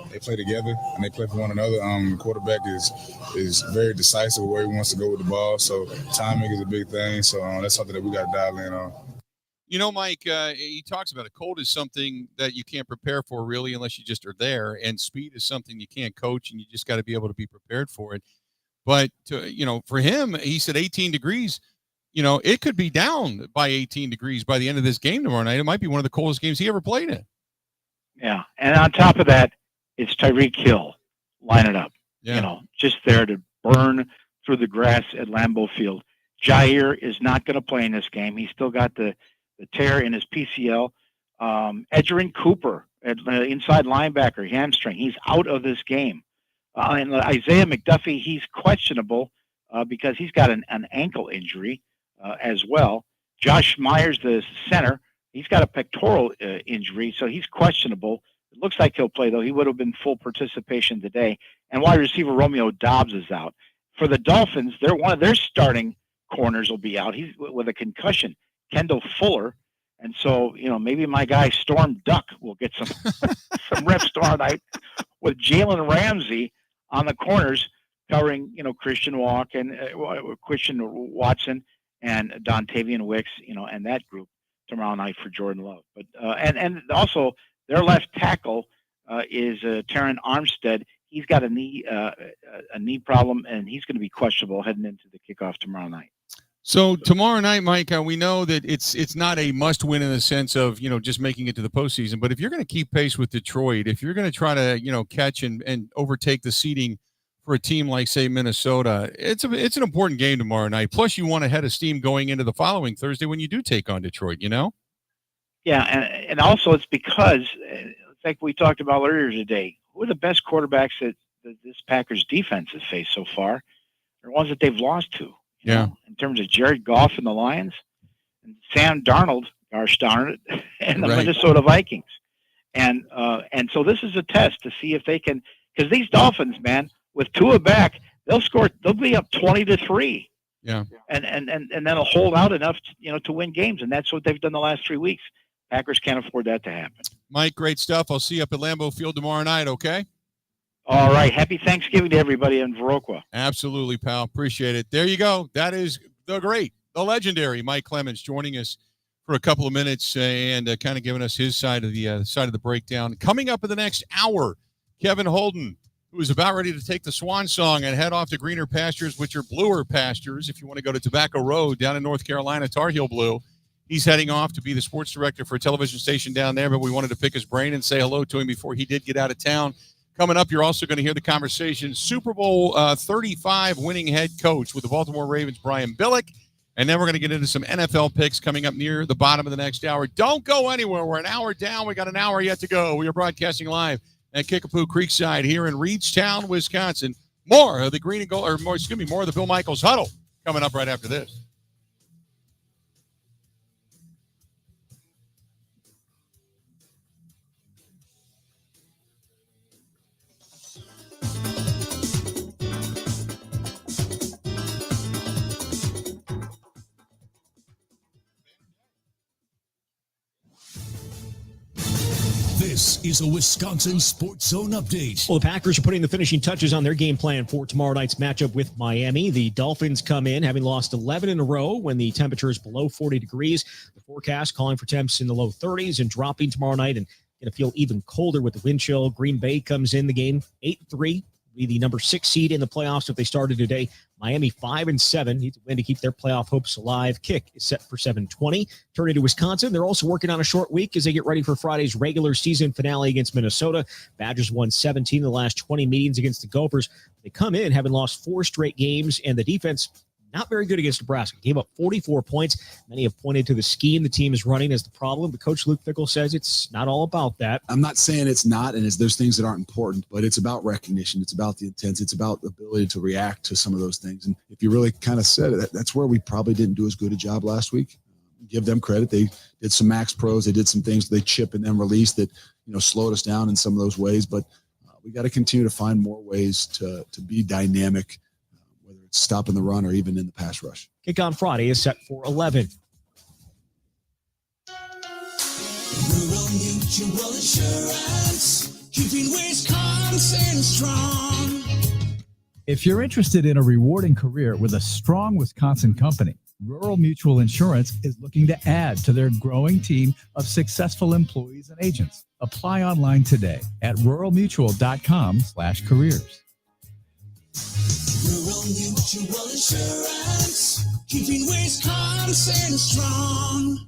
They play together and they play for one another. The quarterback is very decisive where he wants to go with the ball. So timing is a big thing. So that's something that we got to dial in on. Mike, he talks about it. Cold is something that you can't prepare for really unless you just are there, and speed is something you can't coach, and you just got to be able to be prepared for it. But, for him, he said 18 degrees, it could be down by 18 degrees by the end of this game tomorrow night. It might be one of the coldest games he ever played in. Yeah. And on top of that, it's Tyreek Hill lining up, just there to burn through the grass at Lambeau Field. Jair is not going to play in this game. He's still got the tear in his PCL. Edgerrin Cooper, inside linebacker, hamstring. He's out of this game. And Isaiah McDuffie, he's questionable because he's got an ankle injury as well. Josh Myers, the center, He's got a pectoral injury, so he's questionable. It looks like he'll play, though. He would have been full participation today. And wide receiver Romeo Dobbs is out. For the Dolphins, one of their starting corners will be out. He's with a concussion, Kendall Fuller. And so, maybe my guy Storm Duck will get some some reps tomorrow night with Jalen Ramsey on the corners covering, Christian Watson and Dontavian Wicks, and that group tomorrow night for Jordan Love. But and also their left tackle is Taron Armstead. He's got a knee problem, and he's going to be questionable heading into the kickoff tomorrow night. So tomorrow night, Mike, we know that it's not a must-win in the sense of, just making it to the postseason. But if you're going to keep pace with Detroit, if you're going to try to, catch and overtake the seeding for a team like, say, Minnesota, it's an important game tomorrow night. Plus, you want to head of steam going into the following Thursday when you do take on Detroit, Yeah, and also it's because, like we talked about earlier today, who are the best quarterbacks that this Packers defense has faced so far? They're ones that they've lost to. In terms of Jared Goff and the Lions, and Sam Darnold, gosh darn it, and the Minnesota Vikings. And so this is a test to see if they can, because these Dolphins, man, with Tua back, they'll be up 20-3. Yeah. And that'll hold out enough, to win games. And that's what they've done the last 3 weeks. Packers can't afford that to happen. Mike, great stuff. I'll see you up at Lambeau Field tomorrow night, okay? All right. Happy Thanksgiving to everybody in Viroqua. Absolutely, pal. Appreciate it. There you go. That is the legendary Mike Clemens joining us for a couple of minutes and kind of giving us his side of the breakdown. Coming up in the next hour, Kevin Holden, who is about ready to take the swan song and head off to greener pastures, which are bluer pastures. If you want to go to Tobacco Road down in North Carolina, Tar Heel Blue, he's heading off to be the sports director for a television station down there, but we wanted to pick his brain and say hello to him before he did get out of town. Coming up, you're also going to hear the conversation. Super Bowl 35 winning head coach with the Baltimore Ravens, Brian Billick. And then we're going to get into some NFL picks coming up near the bottom of the next hour. Don't go anywhere. We're an hour down. We got an hour yet to go. We are broadcasting live at Kickapoo Creekside here in Reedstown, Wisconsin. More of the Green and Gold, more of the Bill Michaels Huddle coming up right after this. This is a Wisconsin Sports Zone update. Well, the Packers are putting the finishing touches on their game plan for tomorrow night's matchup with Miami. The Dolphins come in having lost 11 in a row when the temperature is below 40 degrees. The forecast calling for temps in the low 30s and dropping tomorrow night and going to feel even colder with the wind chill. Green Bay comes in the game 8-3. Be the number 6 seed in the playoffs if they started today. Miami 5-7 need to win to keep their playoff hopes alive. Kick is set for 7:20. Turning to Wisconsin, they're also working on a short week as they get ready for Friday's regular season finale against Minnesota. Badgers won 17 of the last 20 meetings against the Gophers. They come in having lost 4 straight games, and the defense not very good against Nebraska. Gave up 44 points. Many have pointed to the scheme the team is running as the problem, but Coach Luke Fickell says it's not all about that. I'm not saying it's not, and there's things that aren't important, but it's about recognition. It's about the intent. It's about the ability to react to some of those things. And if you really kind of said it, that's where we probably didn't do as good a job last week. Give them credit. They did some max pros. They did some things, they chip and then release that, slowed us down in some of those ways. But we got to continue to find more ways to be dynamic, whether it's stopping the run or even in the pass rush. Kick on Friday is set for 11. Rural Mutual Insurance, keeping Wisconsin strong. If you're interested in a rewarding career with a strong Wisconsin company, Rural Mutual Insurance is looking to add to their growing team of successful employees and agents. Apply online today at ruralmutual.com/careers. Rural Mutual Insurance, keeping Wisconsin strong.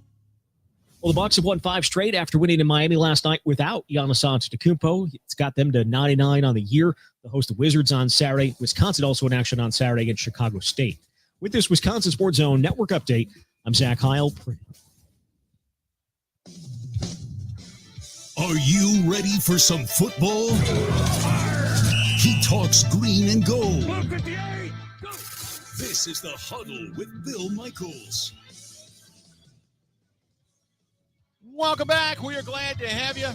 Well, the Bucs have won 5 straight after winning in Miami last night without Giannis Antetokounmpo. It's got them to 99 on the year. They'll host the Wizards on Saturday. Wisconsin also in action on Saturday against Chicago State. With this Wisconsin Sports Zone Network update, I'm Zach Heil. Are you ready for some football? He talks green and gold. This is the Huddle with Bill Michaels. Welcome back. We are glad to have you.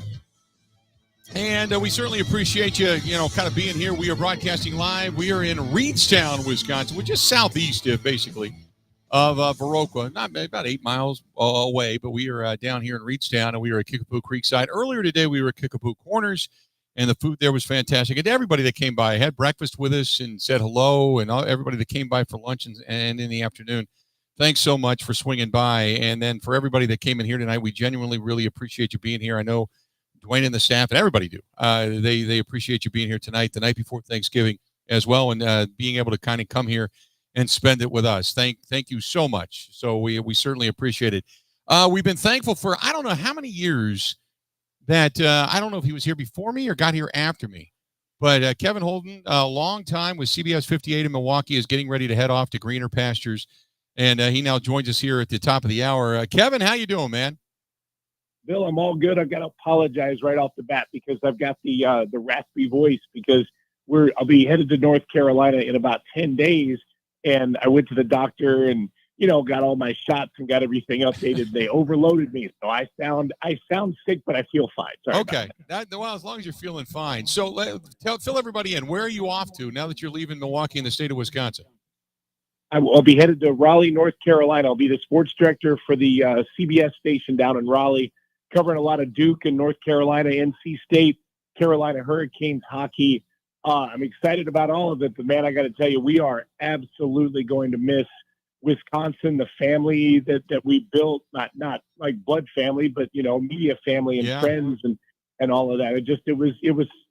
And we certainly appreciate you, kind of being here. We are broadcasting live. We are in Reedstown, Wisconsin. We're just southeast of, basically, of Viroqua. Not about 8 miles away, but we are down here in Reedstown, and we are at Kickapoo Creekside. Earlier today, we were at Kickapoo Corners, and the food there was fantastic. And to everybody that came by, had breakfast with us and said hello, and everybody that came by for lunch and in the afternoon, thanks so much for swinging by. And then for everybody that came in here tonight, we genuinely really appreciate you being here. I know Dwayne and the staff and everybody do. They appreciate you being here tonight, the night before Thanksgiving as well, and being able to kind of come here and spend it with us. Thank you so much. So we certainly appreciate it. We've been thankful for, I don't know how many years that, I don't know if he was here before me or got here after me, but Kevin Holden, a long time with CBS 58 in Milwaukee, is getting ready to head off to greener pastures. And he now joins us here at the top of the hour. Kevin, how you doing, man? Bill, I'm all good. I've got to apologize right off the bat because I've got the raspy voice because I'll be headed to North Carolina in about 10 days. And I went to the doctor and, got all my shots and got everything updated. They overloaded me. So I sound sick, but I feel fine. Sorry. Okay. Well, as long as you're feeling fill everybody in. Where are you off to now that you're leaving Milwaukee in the state of Wisconsin? I'll be headed to Raleigh, North Carolina. I'll be the sports director for the CBS station down in Raleigh, covering a lot of Duke and North Carolina, NC State, Carolina Hurricanes hockey. I'm excited about all of it, but man, I got to tell you, we are absolutely going to miss Wisconsin, the family that we built, not like blood family, but media family and friends and all of that.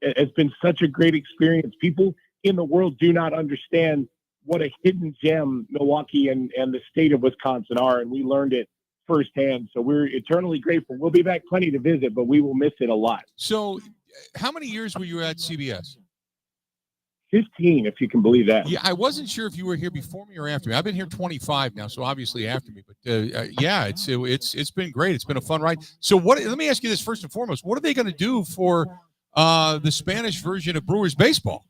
It's been such a great experience. People in the world do not understand what a hidden gem Milwaukee and the state of Wisconsin are, and we learned it firsthand. So we're eternally grateful. We'll be back plenty to visit, but we will miss it a lot. So how many years were you at CBS? 15, if you can believe that. Yeah, I wasn't sure if you were here before me or after me. I've been here 25 now, so obviously after me. But it's been great. It's been a fun ride. So let me ask you this first and foremost. What are they going to do for the Spanish version of Brewers baseball?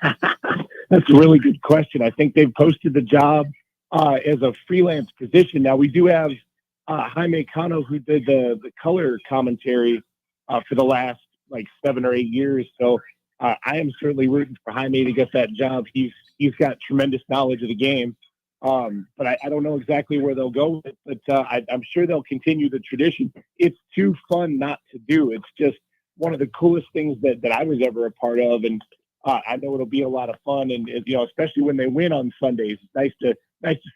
That's a really good question. I think they've posted the job as a freelance position. Now, we do have Jaime Cano, who did the color commentary for the last 7 or 8 years. So I am certainly rooting for Jaime to get that job. He's got tremendous knowledge of the game. But I don't know exactly where they'll go with it, but I'm sure they'll continue the tradition. It's too fun not to do. It's just one of the coolest things that I was ever a part of. And I know it'll be a lot of fun, and especially when they win on Sundays. It's nice to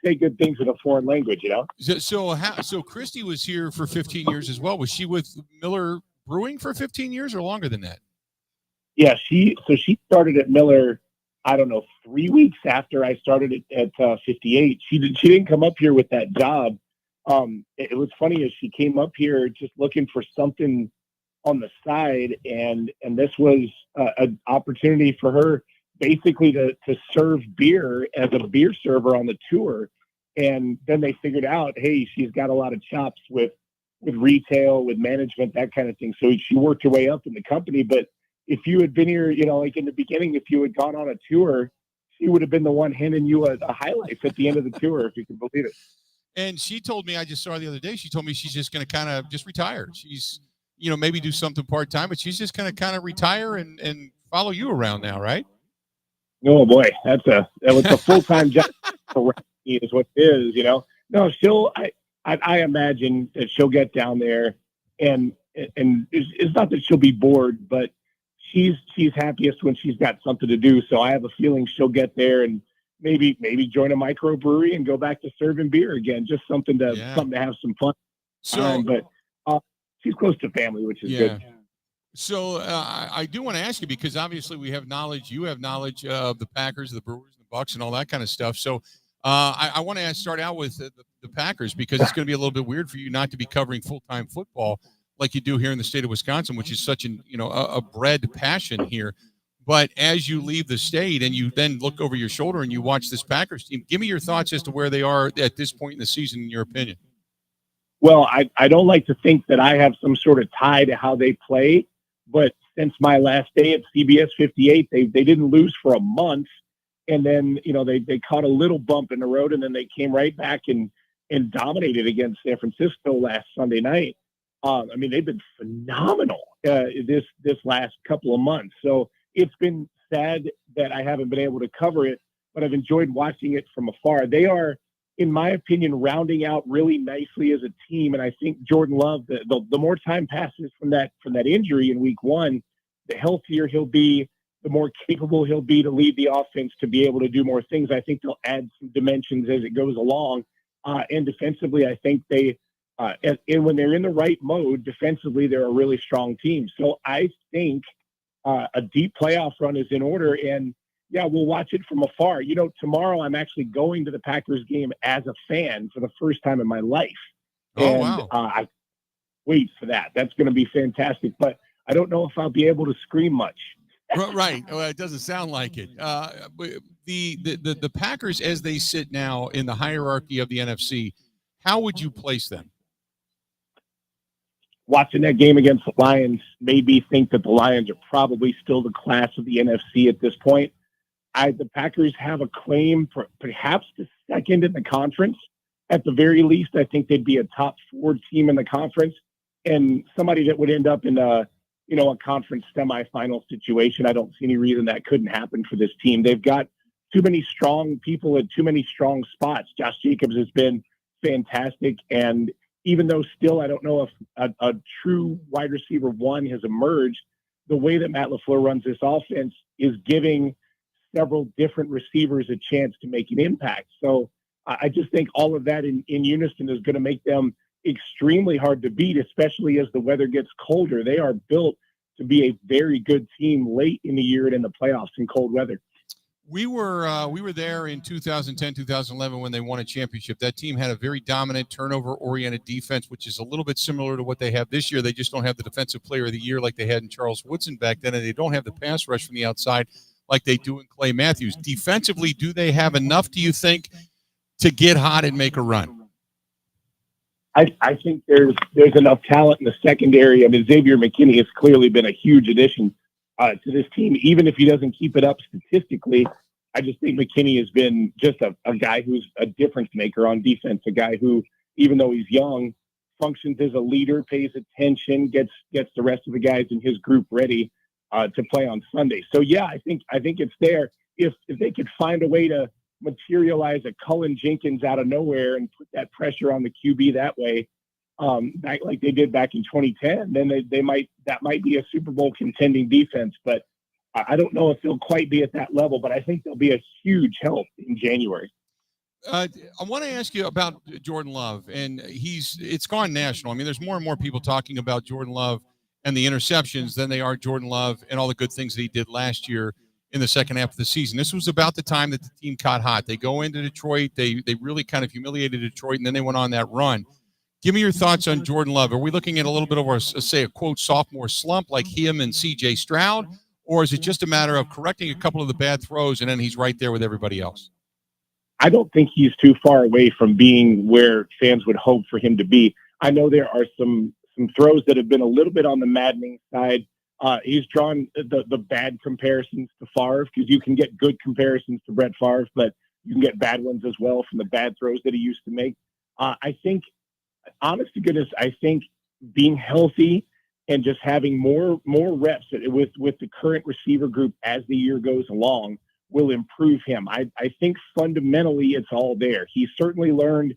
say good things in a foreign language. So Christy was here for 15 years as well. Was she with Miller Brewing for 15 years or longer than that? Yeah, she started at Miller, I don't know, 3 weeks after I started at 58. She didn't come up here with that job. It was funny as she came up here just looking for something on the side, and this was an opportunity for her basically to serve beer as a beer server on the tour. And then they figured out, hey, she's got a lot of chops with retail, with management, that kind of thing. So she worked her way up in the company. But if you had been here, in the beginning, if you had gone on a tour, she would have been the one handing you a highlights at the end of the tour, if you can believe it. And she told me, I just saw her the other day, she told me she's just going to kind of just retire. She's maybe do something part-time, but she's just going to kind of retire and follow you around now, right? Oh boy, that was a full-time job is what it is, No, I imagine that she'll get down there and it's not that she'll be bored, but she's happiest when she's got something to do. So I have a feeling she'll get there and maybe join a microbrewery and go back to serving beer again. Just something to have some fun. So, but she's close to family, which is good. So I do want to ask you, because obviously we have knowledge, you have knowledge of the Packers, the Brewers, the Bucks, and all that kind of stuff. So I want to start out with the Packers, because it's going to be a little bit weird for you not to be covering full-time football like you do here in the state of Wisconsin, which is such a bred passion here. But as you leave the state and you then look over your shoulder and you watch this Packers team, give me your thoughts as to where they are at this point in the season, in your opinion. Well, I don't like to think that I have some sort of tie to how they play, but since my last day at CBS 58, they didn't lose for a month. And then, they caught a little bump in the road, and then they came right back and dominated against San Francisco last Sunday night. I mean, they've been phenomenal this last couple of months. So it's been sad that I haven't been able to cover it, but I've enjoyed watching it from afar. They are, in my opinion, rounding out really nicely as a team. And I think Jordan Love, the more time passes from that injury in week one, the healthier he'll be, the more capable he'll be to lead the offense to be able to do more things. I think they'll add some dimensions as it goes along. And defensively, I think they, and when they're in the right mode, defensively, they're a really strong team. So I think a deep playoff run is in order. And yeah, we'll watch it from afar. You know, tomorrow I'm actually going to the Packers game as a fan for the first time in my life. Oh, wow. I wait for that. That's going to be fantastic. But I don't know if I'll be able to scream much. Right. Well, it doesn't sound like it. The Packers, as they sit now in the hierarchy of the NFC, how would you place them? Watching that game against the Lions made me think that the Lions are probably still the class of the NFC at this point. The Packers have a claim for perhaps the second in the conference. At the very least, I think they'd be a top 4 team in the conference and somebody that would end up in a conference semifinal situation. I don't see any reason that couldn't happen for this team. They've got too many strong people at too many strong spots. Josh Jacobs has been fantastic. And even though still I don't know if a true wide receiver one has emerged, the way that Matt LaFleur runs this offense is giving several different receivers a chance to make an impact. So I just think all of that in unison is going to make them extremely hard to beat, especially as the weather gets colder. They are built to be a very good team late in the year and in the playoffs in cold weather. We were there in 2010, 2011 when they won a championship. That team had a very dominant turnover-oriented defense, which is a little bit similar to what they have this year. They just don't have the defensive player of the year like they had in Charles Woodson back then, and they don't have the pass rush from the outside like they do in Clay Matthews. Defensively, do they have enough, do you think, to get hot and make a run? I think there's enough talent in the secondary. I mean, Xavier McKinney has clearly been a huge addition to this team, even if he doesn't keep it up statistically. I just think McKinney has been just a guy who's a difference maker on defense, a guy who, even though he's young, functions as a leader, pays attention, gets the rest of the guys in his group ready to play on Sunday. So yeah, I think it's there. If they could find a way to materialize a Cullen Jenkins out of nowhere and put that pressure on the QB that way, like they did back in 2010, then that might be a Super Bowl contending defense. But I don't know if they'll quite be at that level, but I think they'll be a huge help in January. I want to ask you about Jordan Love, and it's gone national. I mean, there's more and more people talking about Jordan Love and the interceptions than they are Jordan Love and all the good things that he did last year in the second half of the season. This was about the time that the team caught hot. They go into Detroit. They really kind of humiliated Detroit, and then they went on that run. Give me your thoughts on Jordan Love. Are we looking at a little bit of a quote, sophomore slump like him and C.J. Stroud, or is it just a matter of correcting a couple of the bad throws and then he's right there with everybody else? I don't think he's too far away from being where fans would hope for him to be. I know there are some throws that have been a little bit on the maddening side. He's drawn the bad comparisons to Favre, because you can get good comparisons to Brett Favre, but you can get bad ones as well from the bad throws that he used to make. I think, honest to goodness, I think being healthy and just having more reps with the current receiver group as the year goes along will improve him. I think fundamentally it's all there. He certainly learned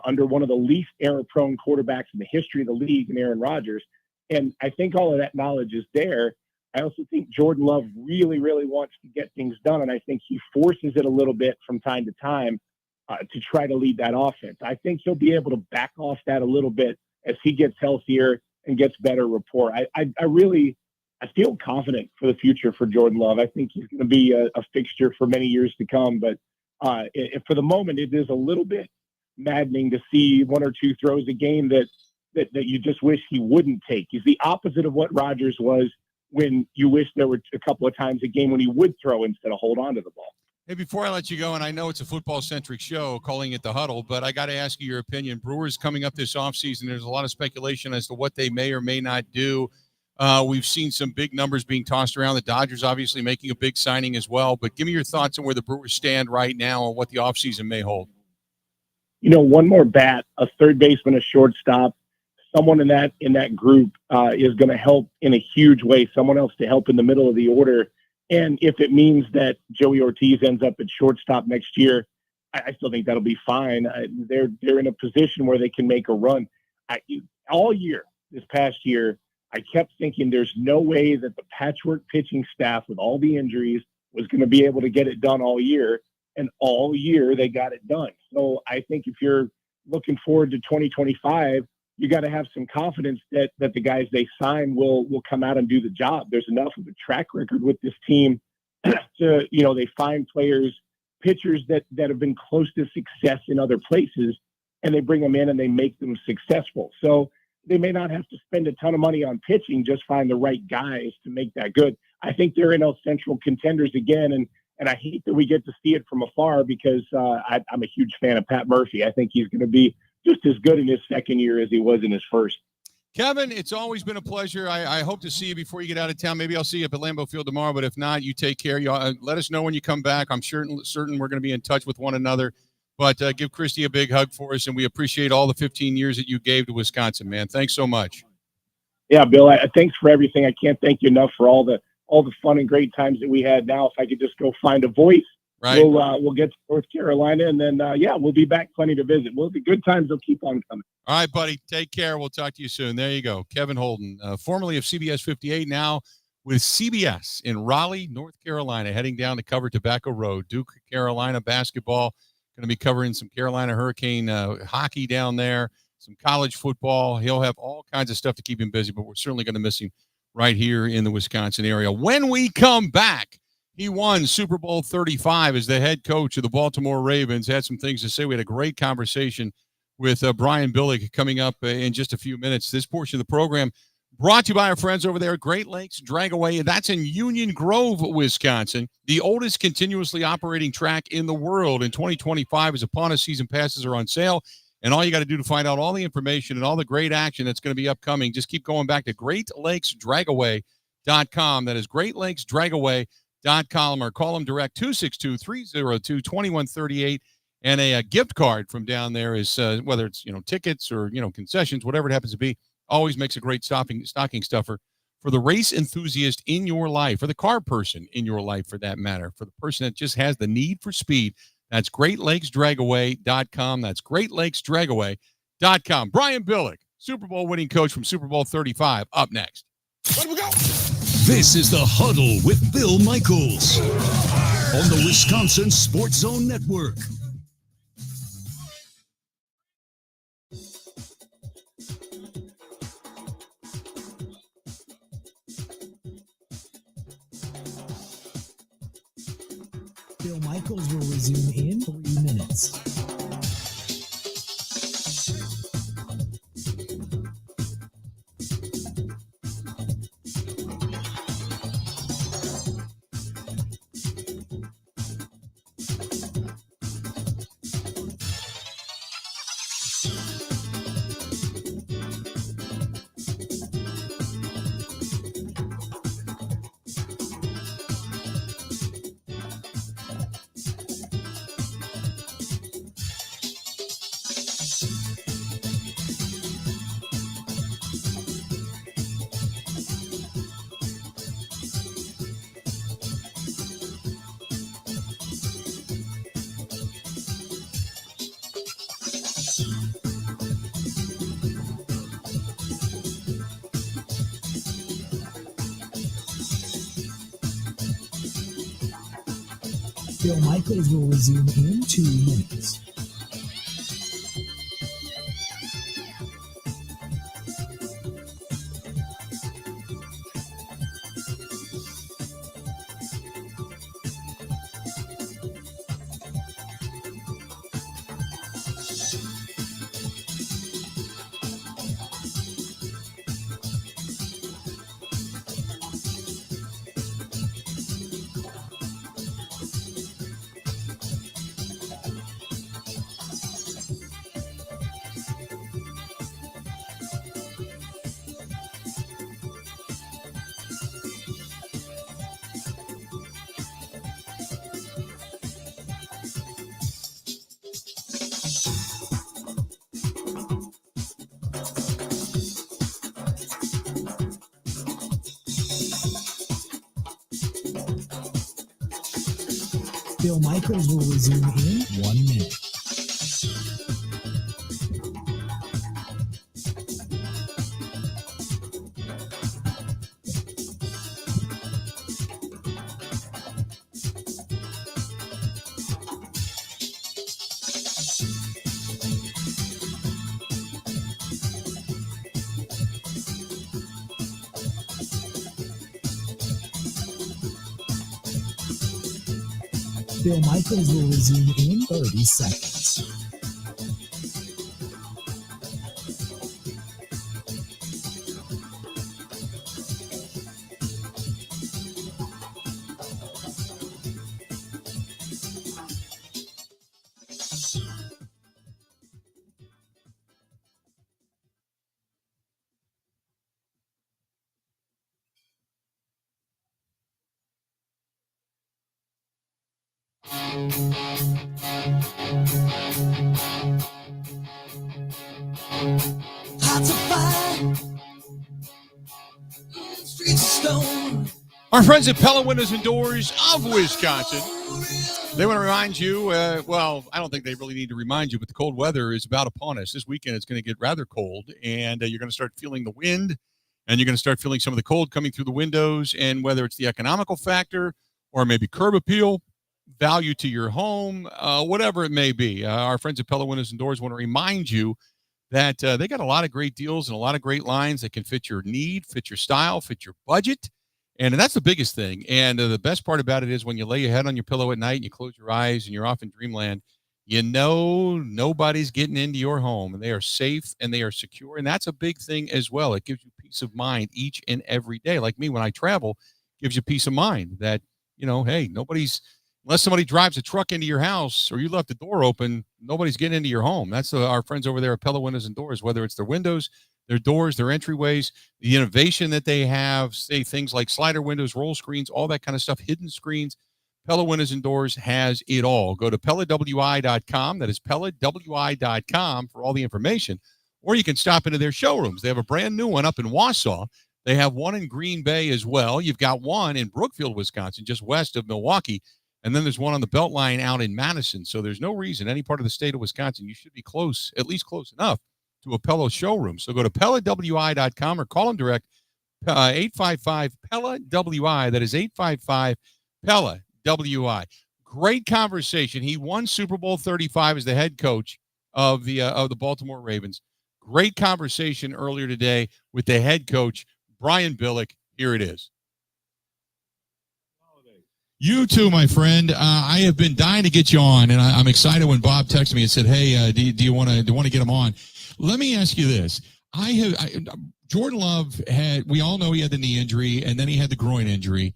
under one of the least error-prone quarterbacks in the history of the league, in Aaron Rodgers. And I think all of that knowledge is there. I also think Jordan Love really, really wants to get things done, and I think he forces it a little bit from time to time to try to lead that offense. I think he'll be able to back off that a little bit as he gets healthier and gets better rapport. I feel confident for the future for Jordan Love. I think he's going to be a fixture for many years to come. But for the moment, it is a little bit maddening to see one or two throws a game that you just wish he wouldn't take. He's the opposite of what Rodgers was, when you wish there were a couple of times a game when he would throw instead of hold on to the ball. Hey, before I let you go, and I know it's a football-centric show, calling it The Huddle, but I got to ask you your opinion. Brewers coming up this offseason, there's a lot of speculation as to what they may or may not do. We've seen some big numbers being tossed around. The Dodgers obviously making a big signing as well. But give me your thoughts on where the Brewers stand right now and what the offseason may hold. One more bat, a third baseman, a shortstop, someone in that group is going to help in a huge way. Someone else to help in the middle of the order. And if it means that Joey Ortiz ends up at shortstop next year, I still think that'll be fine. They're in a position where they can make a run. All year, this past year, I kept thinking there's no way that the patchwork pitching staff with all the injuries was going to be able to get it done all year. And all year they got it done. So I think if you're looking forward to 2025, you got to have some confidence that the guys they sign will come out and do the job. There's enough of a track record with this team to, they find players, pitchers that have been close to success in other places, and they bring them in and they make them successful. So they may not have to spend a ton of money on pitching, just find the right guys to make that good. I think they're NL Central contenders again, and I hate that we get to see it from afar because I'm a huge fan of Pat Murphy. I think he's going to be just as good in his second year as he was in his first. Kevin, it's always been a pleasure. I hope to see you before you get out of town. Maybe I'll see you up at Lambeau Field tomorrow, but if not, you take care. Let us know when you come back. I'm certain we're going to be in touch with one another. But give Christy a big hug for us, and we appreciate all the 15 years that you gave to Wisconsin, man. Thanks so much. Yeah, Bill, thanks for everything. I can't thank you enough for all the fun and great times that we had. Now, if I could just go find a voice, right, we'll get to North Carolina, and then, we'll be back plenty to visit. The good times will keep on coming. All right, buddy. Take care. We'll talk to you soon. There you go. Kevin Holden, formerly of CBS 58, now with CBS in Raleigh, North Carolina, heading down to cover Tobacco Road. Duke Carolina basketball. Going to be covering some Carolina Hurricane hockey down there, some college football. He'll have all kinds of stuff to keep him busy, but we're certainly going to miss him right here in the Wisconsin area. When we come back, he won Super Bowl 35 as the head coach of the Baltimore Ravens. Had some things to say. We had a great conversation with Brian Billick coming up in just a few minutes. This portion of the program brought to you by our friends over there at Great Lakes Dragaway. That's in Union Grove, Wisconsin. The oldest continuously operating track in the world. In 2025 is upon us. Season passes are on sale. And all you got to do to find out all the information and all the great action that's going to be upcoming, just keep going back to GreatLakesDragaway.com. That is GreatLakesDragaway.com, or call them direct 262-302-2138. And a gift card from down there is, whether it's, tickets or, concessions, whatever it happens to be, always makes a great stocking stuffer for the race enthusiast in your life, or the car person in your life for that matter, for the person that just has the need for speed. That's GreatLakesDragaway.com. That's GreatLakesDragaway.com. Brian Billick, Super Bowl winning coach from Super Bowl 35, up next. Let we go. This is The Huddle with Bill Michaels on the Wisconsin Sports Zone Network. Bill Michaels will resume in 3 minutes. Bill Michaels will resume in 2 minutes. Bill Michaels will resume in 1 minute. Bill Michaels will resume in 30 seconds. Hearts of fire, streets of stone. Our friends at Pella Windows and Doors of Wisconsin, they want to remind you, well, I don't think they really need to remind you, but the cold weather is about upon us. This weekend it's going to get rather cold, and you're going to start feeling the wind, and you're going to start feeling some of the cold coming through the windows, and whether it's the economical factor or maybe curb appeal, value to your home, whatever it may be, our friends at Pella Windows and Doors want to remind you that they got a lot of great deals and a lot of great lines that can fit your need, fit your style, fit your budget. And that's the biggest thing. And the best part about it is when you lay your head on your pillow at night and you close your eyes and you're off in dreamland, you know nobody's getting into your home, and they are safe and they are secure. And that's a big thing as well. It gives you peace of mind each and every day. Like me, when I travel, it gives you peace of mind that, you know, hey, unless somebody drives a truck into your house or you left the door open, nobody's getting into your home. That's our friends over there at Pella Windows and Doors, whether it's their windows, their doors, their entryways, the innovation that they have, say things like slider windows, roll screens, all that kind of stuff, hidden screens. Pella Windows and Doors has it all. Go to PellaWI.com. That is PellaWI.com for all the information. Or you can stop into their showrooms. They have a brand new one up in Wausau. They have one in Green Bay as well. You've got one in Brookfield, Wisconsin, just west of Milwaukee. And then there's one on the Beltline out in Madison. So there's no reason any part of the state of Wisconsin, you should be close, at least close enough to a Pella showroom. So go to PellaWI.com or call them direct, 855-PELLA-WI. That is 855-PELLA-WI. Great conversation. He won Super Bowl 35 as the head coach of the Baltimore Ravens. Great conversation earlier today with the head coach, Brian Billick. Here it is. You too, my friend. I have been dying to get you on, and I'm excited when Bob texted me and said, "Hey, do you want to get him on?" Let me ask you this: Jordan Love had. We all know he had the knee injury, and then he had the groin injury,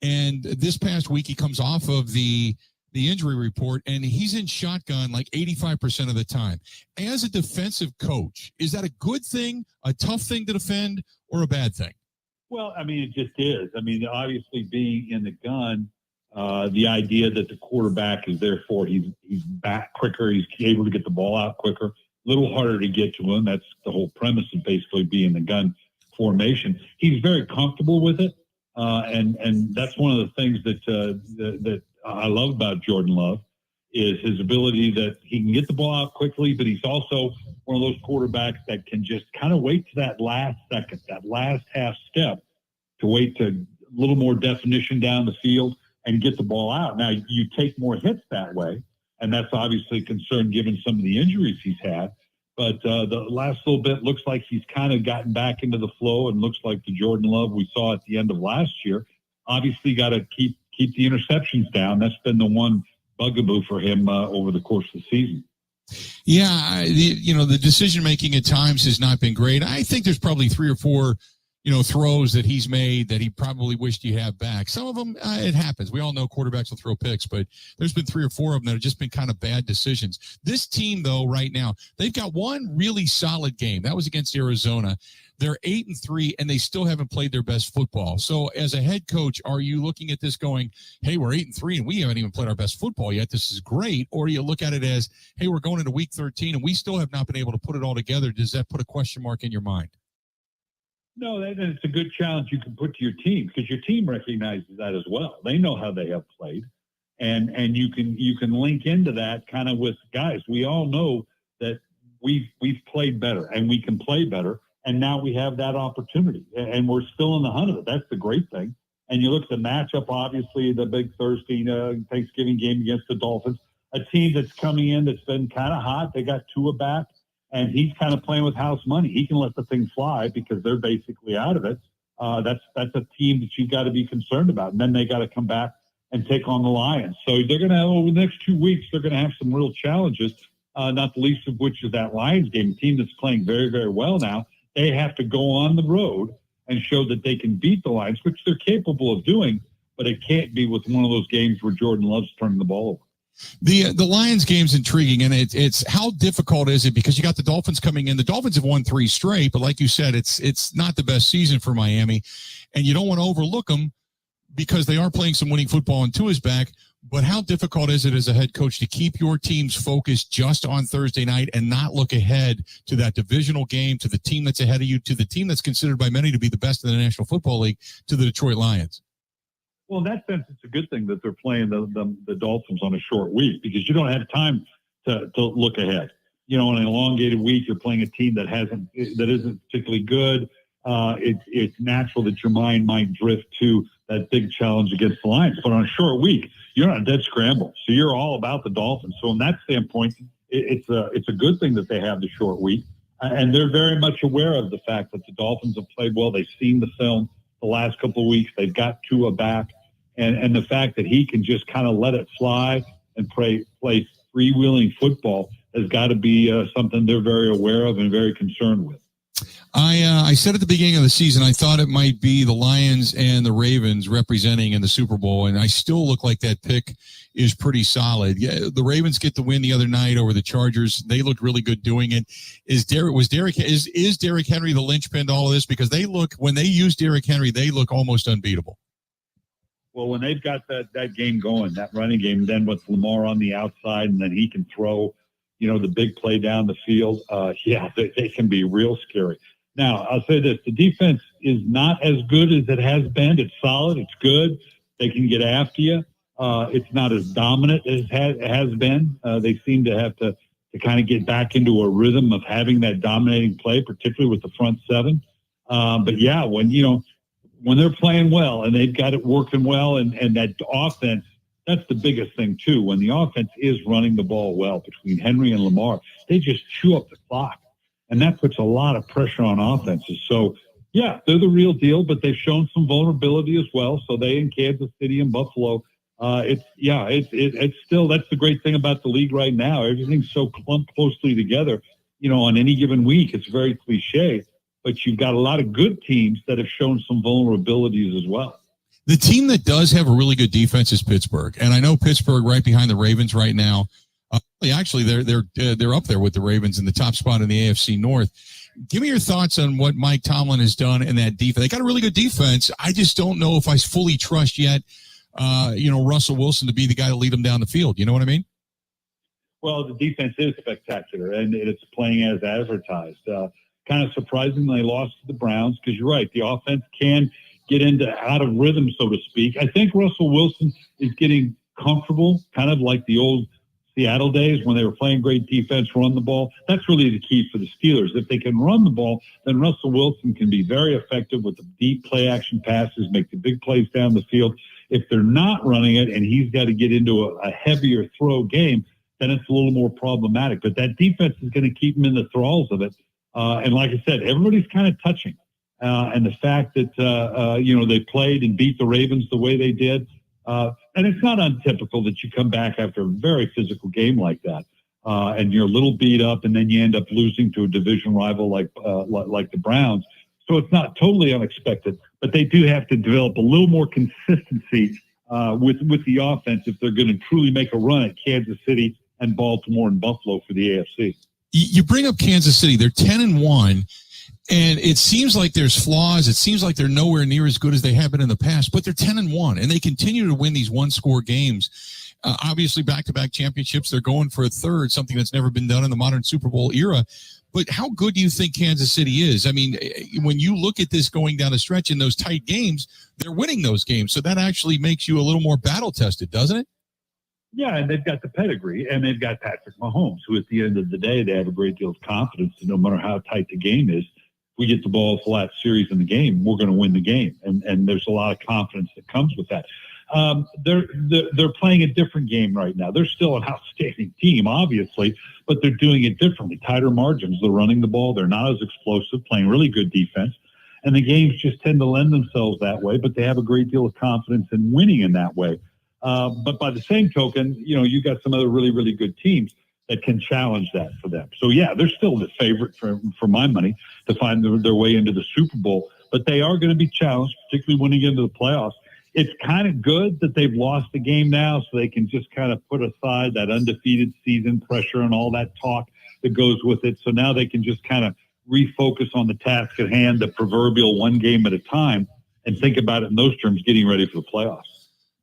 and this past week he comes off of the injury report, and he's in shotgun like 85% of the time. As a defensive coach, is that a good thing, a tough thing to defend, or a bad thing? Well, I mean, it just is. I mean, obviously being in the gun, the idea that the quarterback is therefore he's back quicker, he's able to get the ball out quicker, a little harder to get to him. That's the whole premise of basically being the gun formation. He's very comfortable with it, and that's one of the things that I love about Jordan Love is his ability that he can get the ball out quickly, but he's also one of those quarterbacks that can just kind of wait to that last second, that last half step to wait to a little more definition down the field and get the ball out. Now, you take more hits that way, and that's obviously a concern given some of the injuries he's had. But the last little bit looks like he's kind of gotten back into the flow and looks like the Jordan Love we saw at the end of last year. Obviously got to keep the interceptions down. That's been the one bugaboo for him over the course of the season. Yeah, the decision-making at times has not been great. I think there's probably 3 or 4, throws that he's made that he probably wished he had back. Some of them, it happens. We all know quarterbacks will throw picks, but there's been 3 or 4 of them that have just been kind of bad decisions. This team, though, right now, they've got one really solid game. That was against Arizona. They're 8-3, and they still haven't played their best football. So as a head coach, are you looking at this going, hey, we're 8-3, and we haven't even played our best football yet. This is great. Or do you look at it as, hey, we're going into week 13, and we still have not been able to put it all together. Does that put a question mark in your mind? No, it's a good challenge you can put to your team because your team recognizes that as well. They know how they have played. and you can link into that kind of with guys. We all know that we've played better and we can play better, and now we have that opportunity, and we're still in the hunt of it. That's the great thing. And you look at the matchup, obviously the big Thursday Thanksgiving game against the Dolphins, a team that's coming in that's been kind of hot. They got Tua back, and he's kind of playing with house money. He can let the thing fly because they're basically out of it. That's a team that you've got to be concerned about. And then they got to come back and take on the Lions. So they're going to have, over the next 2 weeks, they're going to have some real challenges, not the least of which is that Lions game, a team that's playing very, very well now. They have to go on the road and show that they can beat the Lions, which they're capable of doing, but it can't be with one of those games where Jordan loves turning the ball over. The Lions game's intriguing, and it's how difficult is it, because you got the Dolphins coming in. The Dolphins have won 3 straight, but like you said, it's not the best season for Miami, and you don't want to overlook them because they are playing some winning football and Tua's back. But how difficult is it as a head coach to keep your teams focused just on Thursday night and not look ahead to that divisional game, to the team that's ahead of you, to the team that's considered by many to be the best in the National Football League, to the Detroit Lions? Well, in that sense, it's a good thing that they're playing the Dolphins on a short week, because you don't have time to look ahead. You know, on an elongated week, you're playing a team that isn't particularly good. It's natural that your mind might drift to that big challenge against the Lions. But on a short week, you're on a dead scramble. So you're all about the Dolphins. So in that standpoint, it's a good thing that they have the short week. And they're very much aware of the fact that the Dolphins have played well. They've seen the film the last couple of weeks. They've got Tua back. And the fact that he can just kind of let it fly and play freewheeling football has got to be something they're very aware of and very concerned with. I said at the beginning of the season, I thought it might be the Lions and the Ravens representing in the Super Bowl, and I still look like that pick is pretty solid. Yeah, the Ravens get the win the other night over the Chargers. They looked really good doing it. Is Derrick Henry the linchpin to all of this? Because when they use Derrick Henry, they look almost unbeatable. Well, when they've got that game going, that running game, then with Lamar on the outside, and then he can throw, the big play down the field, they can be real scary. Now, I'll say this. The defense is not as good as it has been. It's solid. It's good. They can get after you. It's not as dominant as it has been. They seem to have to kind of get back into a rhythm of having that dominating play, particularly with the front seven. But, yeah, when they're playing well and they've got it working well, and that offense, that's the biggest thing, too. When the offense is running the ball well between Henry and Lamar, they just chew up the clock. And that puts a lot of pressure on offenses. So, yeah, they're the real deal, but they've shown some vulnerability as well. So they in Kansas City and Buffalo, it's still, that's the great thing about the league right now. Everything's so clumped closely together, on any given week. It's very cliche, but you've got a lot of good teams that have shown some vulnerabilities as well. The team that does have a really good defense is Pittsburgh, and I know Pittsburgh right behind the Ravens right now. Actually, they're up there with the Ravens in the top spot in the AFC North. Give me your thoughts on what Mike Tomlin has done in that defense. They got a really good defense. I just don't know if I fully trust yet, Russell Wilson to be the guy to lead them down the field. You know what I mean? Well, the defense is spectacular, and it's playing as advertised. Kind of surprising they lost to the Browns, because you're right, the offense can get out of rhythm, so to speak. I think Russell Wilson is getting comfortable, kind of like the old Seattle days when they were playing great defense, run the ball. That's really the key for the Steelers. If they can run the ball, then Russell Wilson can be very effective with the deep play action passes, make the big plays down the field. If they're not running it and he's got to get into a heavier throw game, then it's a little more problematic. But that defense is going to keep him in the thralls of it. And like I said, everybody's kind of touching. And the fact that, they played and beat the Ravens the way they did, and it's not untypical that you come back after a very physical game like that, and you're a little beat up, and then you end up losing to a division rival like the Browns. So it's not totally unexpected, but they do have to develop a little more consistency with the offense if they're going to truly make a run at Kansas City and Baltimore and Buffalo for the AFC. You bring up Kansas City. They're 10-1. And it seems like there's flaws. It seems like they're nowhere near as good as they have been in the past, but they're 10-1, and they continue to win these one-score games. Obviously, back-to-back championships. They're going for a third, something that's never been done in the modern Super Bowl era. But how good do you think Kansas City is? I mean, when you look at this going down the stretch in those tight games, they're winning those games. So that actually makes you a little more battle-tested, doesn't it? Yeah, and they've got the pedigree, and they've got Patrick Mahomes, who at the end of the day, they have a great deal of confidence that no matter how tight the game is, if we get the ball flat series in the game, we're going to win the game. And there's a lot of confidence that comes with that. They're playing a different game right now. They're still an outstanding team, obviously, but they're doing it differently. Tighter margins. They're running the ball. They're not as explosive, playing really good defense. And the games just tend to lend themselves that way, but they have a great deal of confidence in winning in that way. But by the same token, you got some other really, really good teams that can challenge that for them. So, yeah, they're still the favorite for my money to find their way into the Super Bowl. But they are going to be challenged, particularly when they get into the playoffs. It's kind of good that they've lost the game now so they can just kind of put aside that undefeated season pressure and all that talk that goes with it. So now they can just kind of refocus on the task at hand, the proverbial one game at a time, and think about it in those terms, getting ready for the playoffs.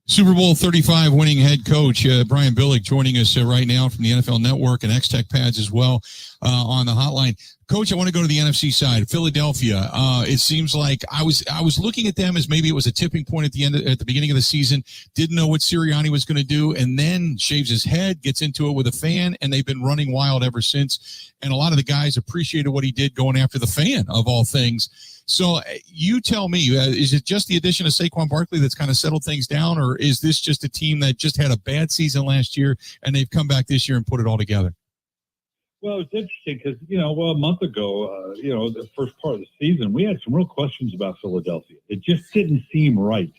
Super Bowl 35 winning head coach Brian Billick joining us right now from the NFL Network and X-Tech Pads as well on the hotline. Coach, I want to go to the NFC side. Philadelphia. It seems like I was looking at them as maybe it was a tipping point at the beginning of the season. Didn't know what Sirianni was going to do, and then shaves his head, gets into it with a fan, and they've been running wild ever since. And a lot of the guys appreciated what he did going after the fan of all things. So you tell me, is it just the addition of Saquon Barkley that's kind of settled things down, or is this just a team that just had a bad season last year and they've come back this year and put it all together? Well, it's interesting because, a month ago, the first part of the season, we had some real questions about Philadelphia. It just didn't seem right.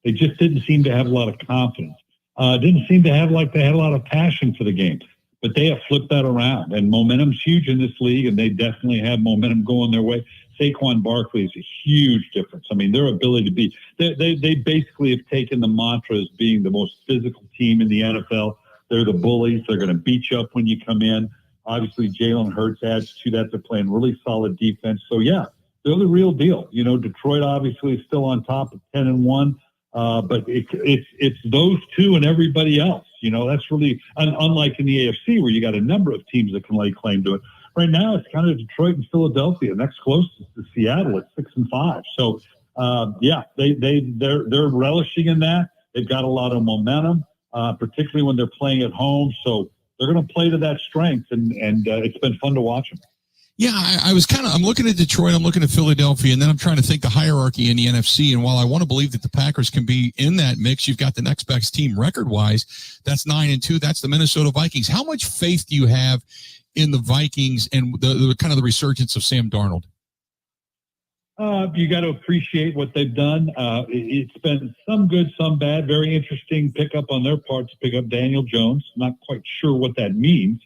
They just didn't seem to have a lot of confidence. Didn't seem to have they had a lot of passion for the game. But they have flipped that around, and momentum's huge in this league, and they definitely have momentum going their way. Saquon Barkley is a huge difference. I mean, their ability to be they basically have taken the mantra as being the most physical team in the NFL. They're the bullies. They're going to beat you up when you come in. Obviously, Jalen Hurts adds to that. They're playing really solid defense. So, yeah, they're the real deal. Detroit obviously is still on top of 10-1, but it's those two and everybody else. That's really unlike in the AFC where you got a number of teams that can lay claim to it. Right now, it's kind of Detroit and Philadelphia. Next closest is Seattle at 6-5. So, they're relishing in that. They've got a lot of momentum, particularly when they're playing at home. So they're going to play to that strength, and it's been fun to watch them. Yeah, I'm looking at Detroit, I'm looking at Philadelphia, and then I'm trying to think the hierarchy in the NFC. And while I want to believe that the Packers can be in that mix, you've got the next best team record-wise. That's 9-2. That's the Minnesota Vikings. How much faith do you have in the Vikings and the kind of the resurgence of Sam Darnold? You got to appreciate what they've done. It's been some good, some bad. Very interesting pickup on their part to pick up Daniel Jones. Not quite sure what that means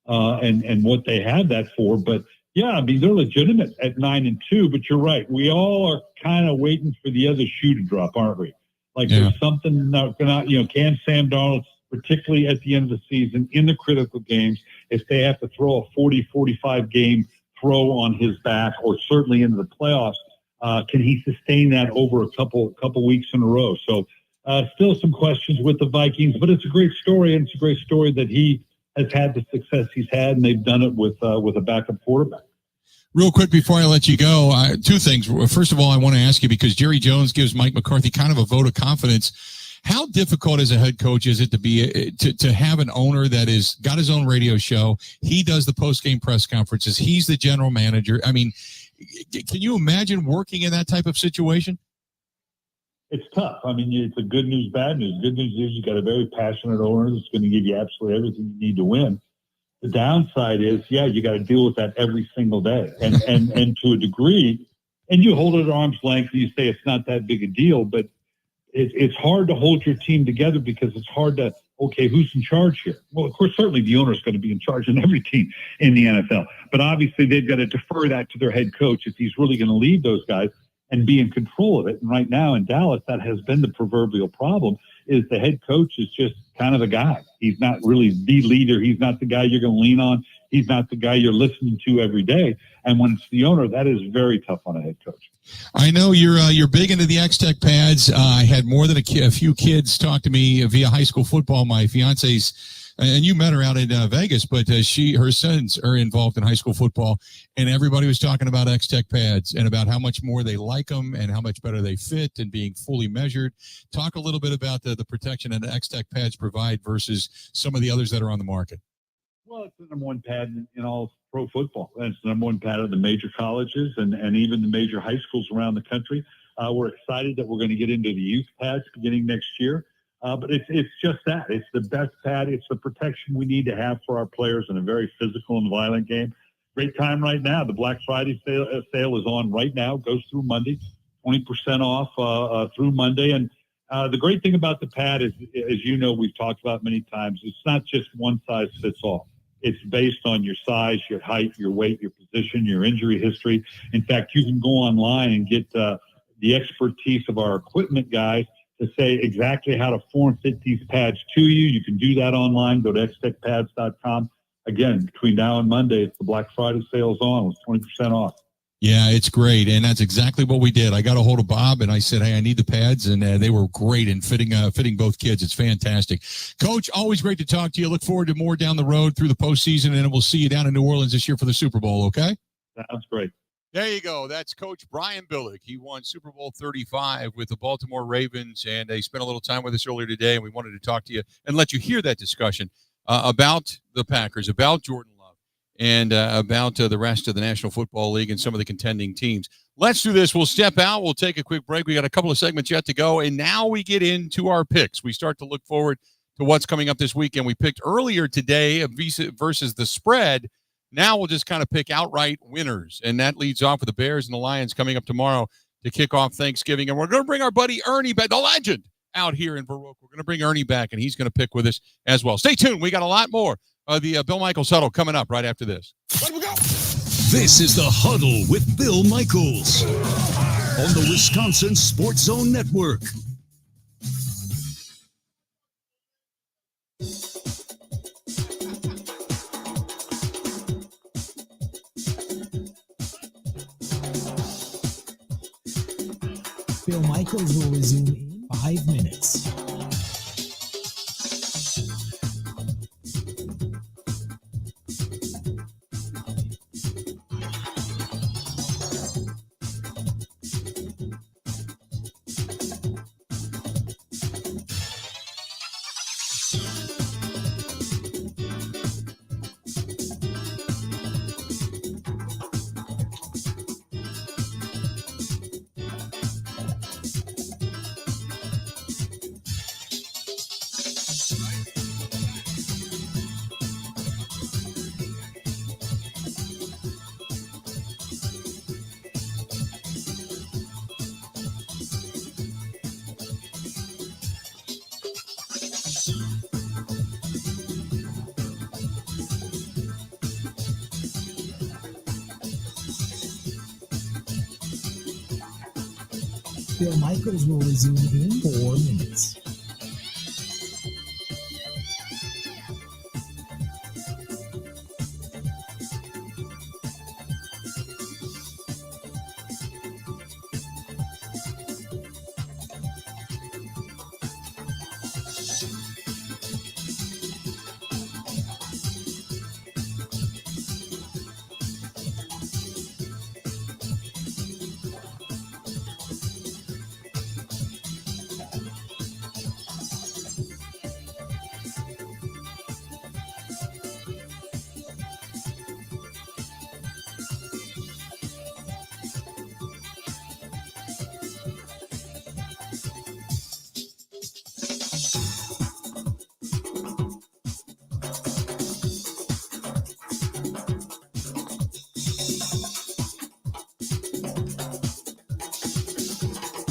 and what they have that for. But, yeah, I mean, they're legitimate at 9-2. But you're right. We all are kind of waiting for the other shoe to drop, aren't we? There's something not, can Sam Darnold, particularly at the end of the season, in the critical games, if they have to throw a 40, 45 game throw on his back, or certainly into the playoffs, can he sustain that over a couple weeks in a row? So still some questions with the Vikings, but it's a great story, and it's a great story that he has had the success he's had, and they've done it with a backup quarterback. Real quick before I let you go, two things. First of all, I want to ask you, because Jerry Jones gives Mike McCarthy kind of a vote of confidence. How difficult as a head coach is it to be to have an owner that is got his own radio show? He does the post-game press conferences. He's the general manager. I mean, can you imagine working in that type of situation? It's tough. I mean, it's a good news, bad news. Good news is you got a very passionate owner that's going to give you absolutely everything you need to win. The downside is, you got to deal with that every single day, and to a degree, and you hold it at arm's length. And you say it's not that big a deal, but it's hard to hold your team together because it's hard to, okay, who's in charge here? Well, of course, certainly the owner is going to be in charge in every team in the NFL. But obviously they've got to defer that to their head coach if he's really going to lead those guys and be in control of it. And right now in Dallas, that has been the proverbial problem, is the head coach is just kind of a guy. He's not really the leader. He's not the guy you're going to lean on. He's not the guy you're listening to every day. And when it's the owner, that is very tough on a head coach. I know you're big into the X-Tech Pads. I had more than a few kids talk to me via high school football. My fiance's and you met her out in Vegas, but her sons are involved in high school football, and everybody was talking about X-Tech pads and about how much more they like them and how much better they fit and being fully measured. Talk a little bit about the protection that X-Tech pads provide versus some of the others that are on the market. Well, it's the number one pad in all pro football. And it's the number one pad at the major colleges and even the major high schools around the country. We're excited that we're going to get into the youth pads beginning next year. But it's just that. It's the best pad. It's the protection we need to have for our players in a very physical and violent game. Great time right now. The Black Friday sale is on right now. Goes through Monday, 20% off through Monday. And the great thing about the pad is, as you know, we've talked about many times, it's not just one size fits all. It's based on your size, your height, your weight, your position, your injury history. In fact, you can go online and get the expertise of our equipment guys to say exactly how to form fit these pads to you. You can do that online. Go to xtechpads.com. Again, between now and Monday, it's the Black Friday sales on. It's 20% off. Yeah, it's great, and that's exactly what we did. I got a hold of Bob, and I said, hey, I need the pads, and they were great in fitting both kids. It's fantastic. Coach, always great to talk to you. Look forward to more down the road through the postseason, and we'll see you down in New Orleans this year for the Super Bowl, okay? Sounds great. There you go. That's Coach Brian Billick. He won Super Bowl 35 with the Baltimore Ravens, and he spent a little time with us earlier today, and we wanted to talk to you and let you hear that discussion about the Packers, about Jordan Love, and about the rest of the National Football League and some of the contending teams. Let's do this. We'll step out. We'll take a quick break. We got a couple of segments yet to go, and now we get into our picks. We start to look forward to what's coming up this weekend. We picked earlier today versus the spread. Now we'll just kind of pick outright winners, and that leads off with the Bears and the Lions coming up tomorrow to kick off Thanksgiving. And we're going to bring our buddy Ernie Betts, the legend, out here in Baroque. We're going to bring Ernie back, and he's going to pick with us as well. Stay tuned. We got a lot more of the Bill Michaels Huddle coming up right after this. Let we go. This is the Huddle with Bill Michaels on the Wisconsin Sports Zone Network. Bill Michaels will resume in 5 minutes. Bill Michaels will resume in 4 minutes.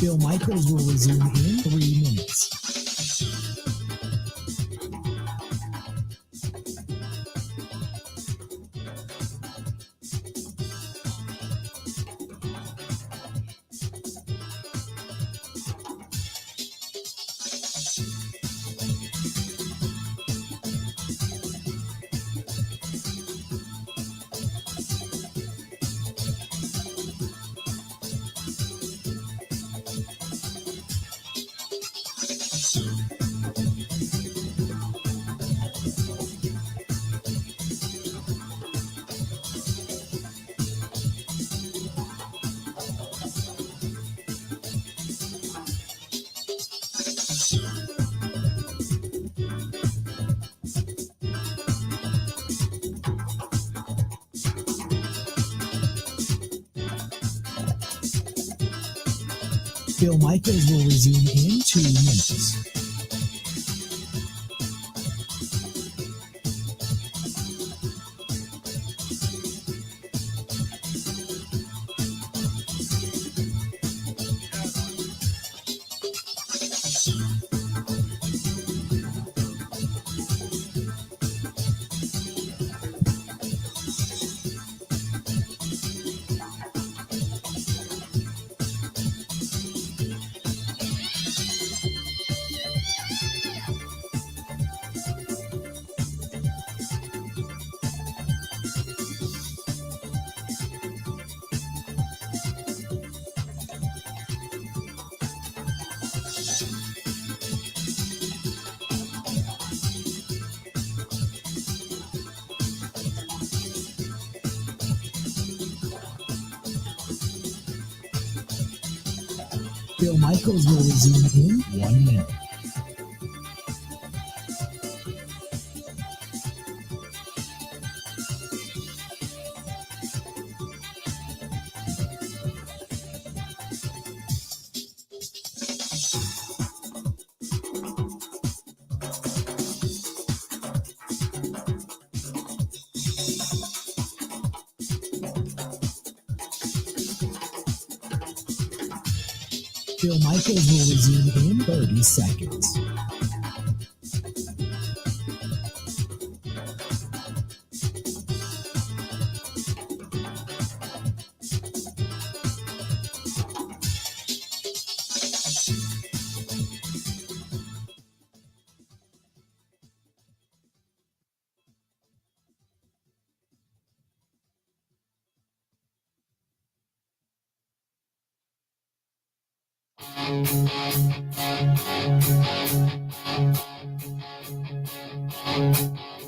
Bill Michaels will resume in 3 minutes. Bill Michaels will resume in 2 minutes. Bill Michaels will resume in 1 minute. Bill Michaels will resume in 30 seconds.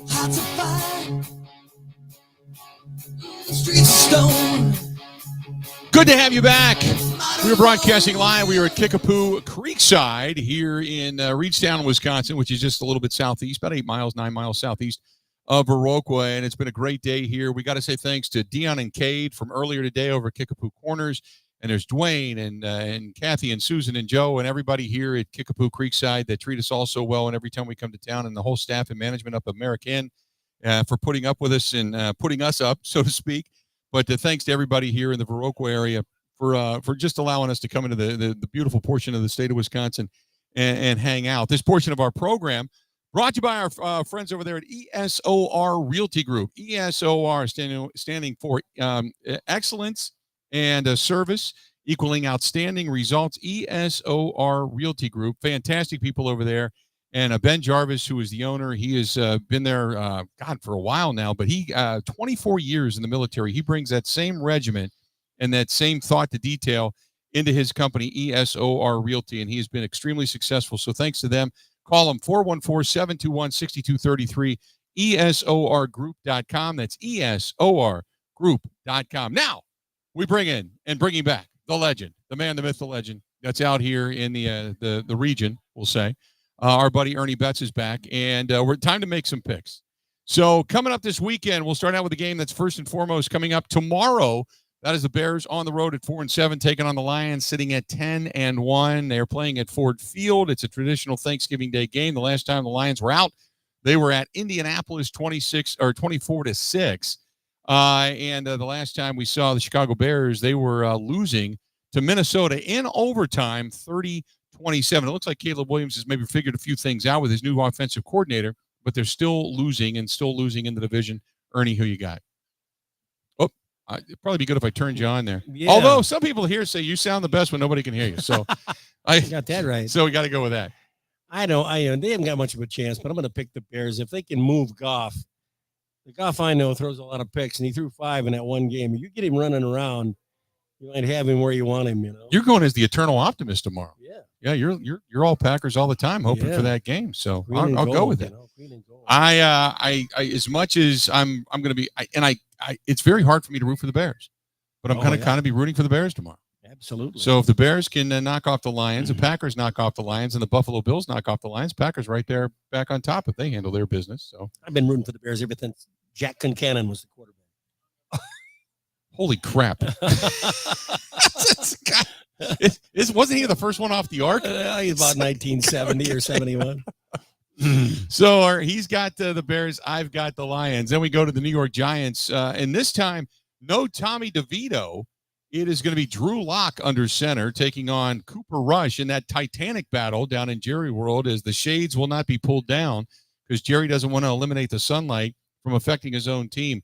Hard to find. Streets of stone. Good to have you back. We are broadcasting live. We are at Kickapoo Creekside here in Reedstown, Wisconsin, which is just a little bit southeast, about 9 miles southeast of Viroqua, and it's been a great day here. We got to say thanks to Dion and Cade from earlier today over at Kickapoo Corners, and there's Dwayne and Kathy and Susan and Joe and everybody here at Kickapoo Creekside that treat us all so well, and every time we come to town, and the whole staff and management up at American for putting up with us and putting us up, so to speak. But thanks to everybody here in the Viroqua area for just allowing us to come into the beautiful portion of the state of Wisconsin and hang out. This portion of our program brought to you by our friends over there at ESOR Realty Group. ESOR standing for excellence and service equaling outstanding results. ESOR Realty Group. Fantastic people over there. And Ben Jarvis, who is the owner, he has been there, for a while now, but he 24 years in the military. He brings that same regiment and that same thought to detail into his company, ESOR Realty, and he has been extremely successful. So thanks to them. Call them 414-721-6233, ESORgroup.com. That's ESORgroup.com. Now, we bringing back the legend, the man, the myth, the legend that's out here in the region, we'll say. Our buddy Ernie Betts is back, and we're time to make some picks. So coming up this weekend, we'll start out with a game that's first and foremost coming up tomorrow. That is the Bears on the road at 4-7, taking on the Lions, sitting at 10-1. They're playing at Ford Field. It's a traditional Thanksgiving Day game. The last time the Lions were out, they were at Indianapolis 24-6. And the last time we saw the Chicago Bears, they were losing to Minnesota in overtime, 30-27. It looks like Caleb Williams has maybe figured a few things out with his new offensive coordinator, but they're still losing in the division. Ernie, who you got? It'd probably be good if I turned you on there. Yeah. Although some people here say you sound the best when nobody can hear you. So I got that right. So we got to go with that. I know. They haven't got much of a chance, but I'm going to pick the Bears. If they can move Goff, the Goff I know throws a lot of picks, and he threw 5 in that one game. If you get him running around, you might have him where you want him, You're going as the eternal optimist tomorrow. Yeah, you're all Packers all the time, hoping for that game. So I'll go with it. I as much as I'm going to be, it's very hard for me to root for the Bears, but I'm going to kind of be rooting for the Bears tomorrow. Absolutely. So if the Bears can knock off the Lions, the Packers knock off the Lions, and the Buffalo Bills knock off the Lions, Packers right there back on top if they handle their business. So I've been rooting for the Bears ever since Jack Concannon was the quarterback. Holy crap. Wasn't he the first one off the ark? He's about 1970 or 71. So he's got the Bears. I've got the Lions. Then we go to the New York Giants. And this time, no Tommy DeVito. It is going to be Drew Lock under center taking on Cooper Rush in that Titanic battle down in Jerry World, as the shades will not be pulled down because Jerry doesn't want to eliminate the sunlight from affecting his own team.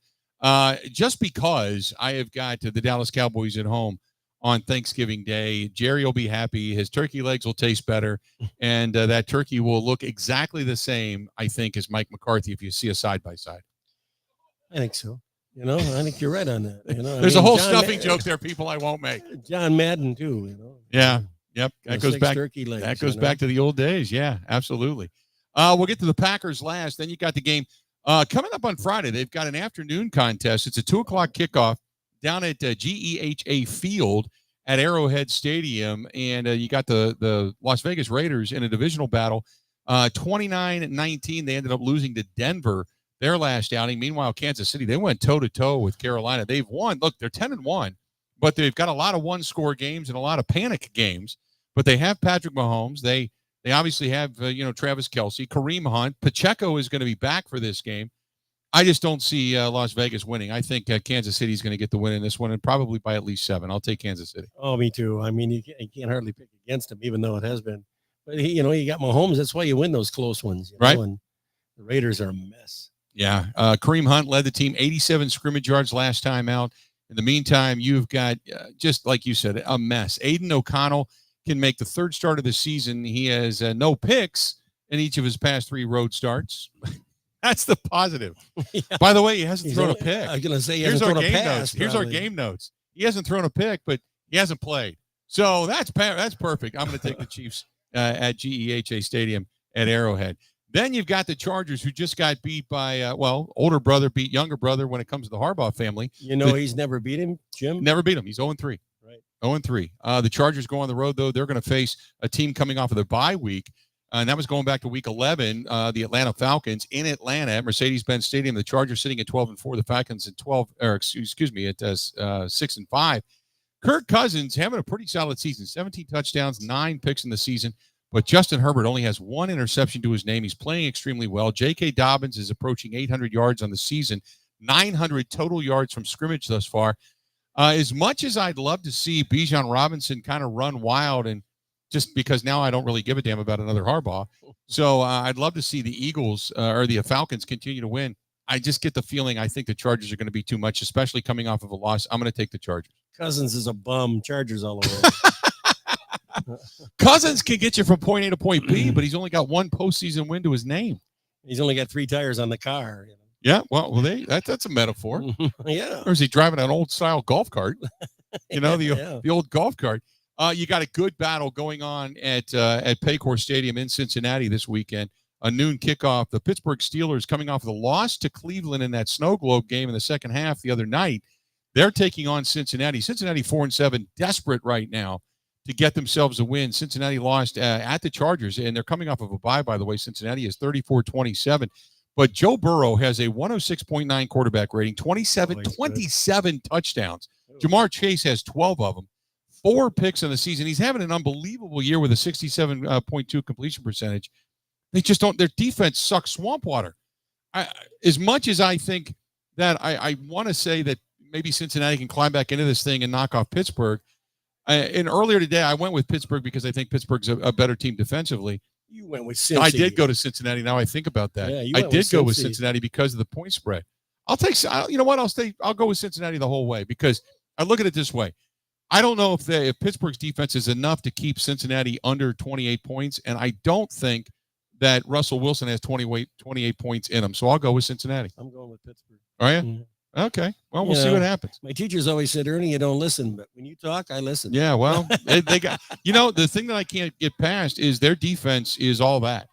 Just because I have got the Dallas Cowboys at home on Thanksgiving Day, Jerry will be happy. His turkey legs will taste better, and that turkey will look exactly the same, I think, as Mike McCarthy if you see a side-by-side. I think so. I think you're right on that. There's a whole stuffing joke there, people I won't make. John Madden, too. Yeah. Yep. That goes back. Turkey legs, that goes back to the old days. Yeah, absolutely. We'll get to the Packers last. Then you got the game coming up on Friday. They've got an afternoon contest. It's a 2:00 kickoff down at GEHA Field at Arrowhead Stadium. And you got the Las Vegas Raiders in a divisional battle. 29-19. They ended up losing to Denver their last outing. Meanwhile, Kansas City, they went toe-to-toe with Carolina. They've won. Look, they're 10-1, but they've got a lot of one-score games and a lot of panic games. But they have Patrick Mahomes. They obviously have, Travis Kelce, Kareem Hunt. Pacheco is going to be back for this game. I just don't see Las Vegas winning. I think Kansas City is going to get the win in this one, and probably by at least 7. I'll take Kansas City. Oh, me too. I mean, you can't hardly pick against him, even though it has been. But, you got Mahomes. That's why you win those close ones. Right. And the Raiders are a mess. Yeah. Kareem Hunt led the team, 87 scrimmage yards last time out. In the meantime, you've got, just like you said, a mess. Aiden O'Connell can make the third start of the season. He has no picks in each of his past 3 road starts. That's the positive. Yeah. By the way, he hasn't thrown a pick. I was going to say he hasn't thrown a pass. Here's our game notes. He hasn't thrown a pick, but he hasn't played. So that's perfect. I'm going to take the Chiefs at GEHA Stadium at Arrowhead. Then you've got the Chargers, who just got beat by, older brother beat younger brother when it comes to the Harbaugh family. He's never beat him, Jim? Never beat him. He's 0-3. Right. 0-3. The Chargers go on the road, though. They're going to face a team coming off of their bye week, and that was going back to week 11, the Atlanta Falcons in Atlanta at Mercedes-Benz Stadium. The Chargers sitting at 12-4, the Falcons at 6-5. Kirk Cousins having a pretty solid season, 17 touchdowns, 9 picks in the season. But Justin Herbert only has 1 interception to his name. He's playing extremely well. J.K. Dobbins is approaching 800 yards on the season, 900 total yards from scrimmage thus far. As much as I'd love to see Bijan Robinson kind of run wild, and just because now I don't really give a damn about another Harbaugh. So I'd love to see the Eagles or the Falcons continue to win. I just get the feeling I think the Chargers are going to be too much, especially coming off of a loss. I'm going to take the Chargers. Cousins is a bum. Chargers all the way. Cousins can get you from point A to point B, but he's only got 1 postseason win to his name. He's only got 3 tires on the car. Yeah, well, that's a metaphor. Yeah. Or is he driving an old style golf cart? The old golf cart. You got a good battle going on at Paycor Stadium in Cincinnati this weekend. A noon kickoff. The Pittsburgh Steelers, coming off the loss to Cleveland in that snow globe game in the second half the other night, they're taking on Cincinnati. Cincinnati 4-7, desperate right now to get themselves a win. Cincinnati lost at the Chargers, and they're coming off of a bye, by the way. Cincinnati is 34-27. But Joe Burrow has a 106.9 quarterback rating, 27 touchdowns. Jamar Chase has 12 of them, 4 picks in the season. He's having an unbelievable year with a 67.2 completion percentage. They just don't – their defense sucks swamp water. As much as I think that I want to say that maybe Cincinnati can climb back into this thing and knock off Pittsburgh, and earlier today, I went with Pittsburgh because I think Pittsburgh's a better team defensively. You went with Cincy. I did go to Cincinnati. Now I think about that. Yeah, I did go with Cincinnati because of the point spread. I'll go with Cincinnati the whole way, because I look at it this way. I don't know if Pittsburgh's defense is enough to keep Cincinnati under 28 points, and I don't think that Russell Wilson has 28 points in him. So I'll go with Cincinnati. I'm going with Pittsburgh. Are you? Mm-hmm. Okay. Well, we'll see what happens. My teachers always said, Ernie, you don't listen, but when you talk, I listen. Yeah, well, they got, the thing that I can't get past is their defense is all that.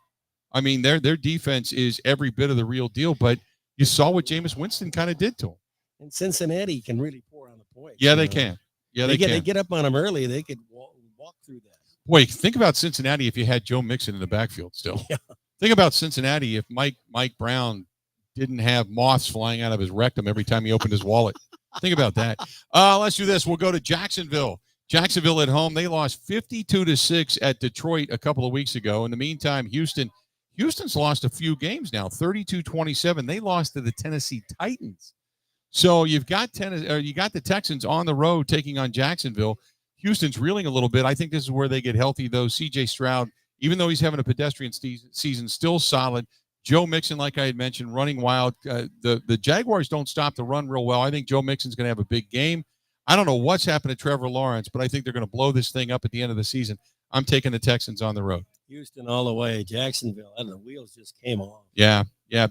I mean, their defense is every bit of the real deal, but you saw what Jameis Winston kind of did to him. And Cincinnati can really pour on the points. Yeah, they can. Yeah, they can. They get up on them early. They could walk through that. Boy, think about Cincinnati if you had Joe Mixon in the backfield still. Yeah. Think about Cincinnati if Mike Brown didn't have moths flying out of his rectum every time he opened his wallet. Think about that. Let's do this. We'll go to Jacksonville. Jacksonville at home, they lost 52-6 at Detroit a couple of weeks ago. In the meantime, Houston's lost a few games now, 32-27. They lost to the Tennessee Titans. So you got the Texans on the road taking on Jacksonville. Houston's reeling a little bit. I think this is where they get healthy, though. C.J. Stroud, even though he's having a pedestrian season, still solid. Joe Mixon, like I had mentioned, running wild. The Jaguars don't stop the run real well. I think Joe Mixon's going to have a big game. I don't know what's happened to Trevor Lawrence, but I think they're going to blow this thing up at the end of the season. I'm taking the Texans on the road. Houston all the way. Jacksonville, and the wheels just came off. Yeah.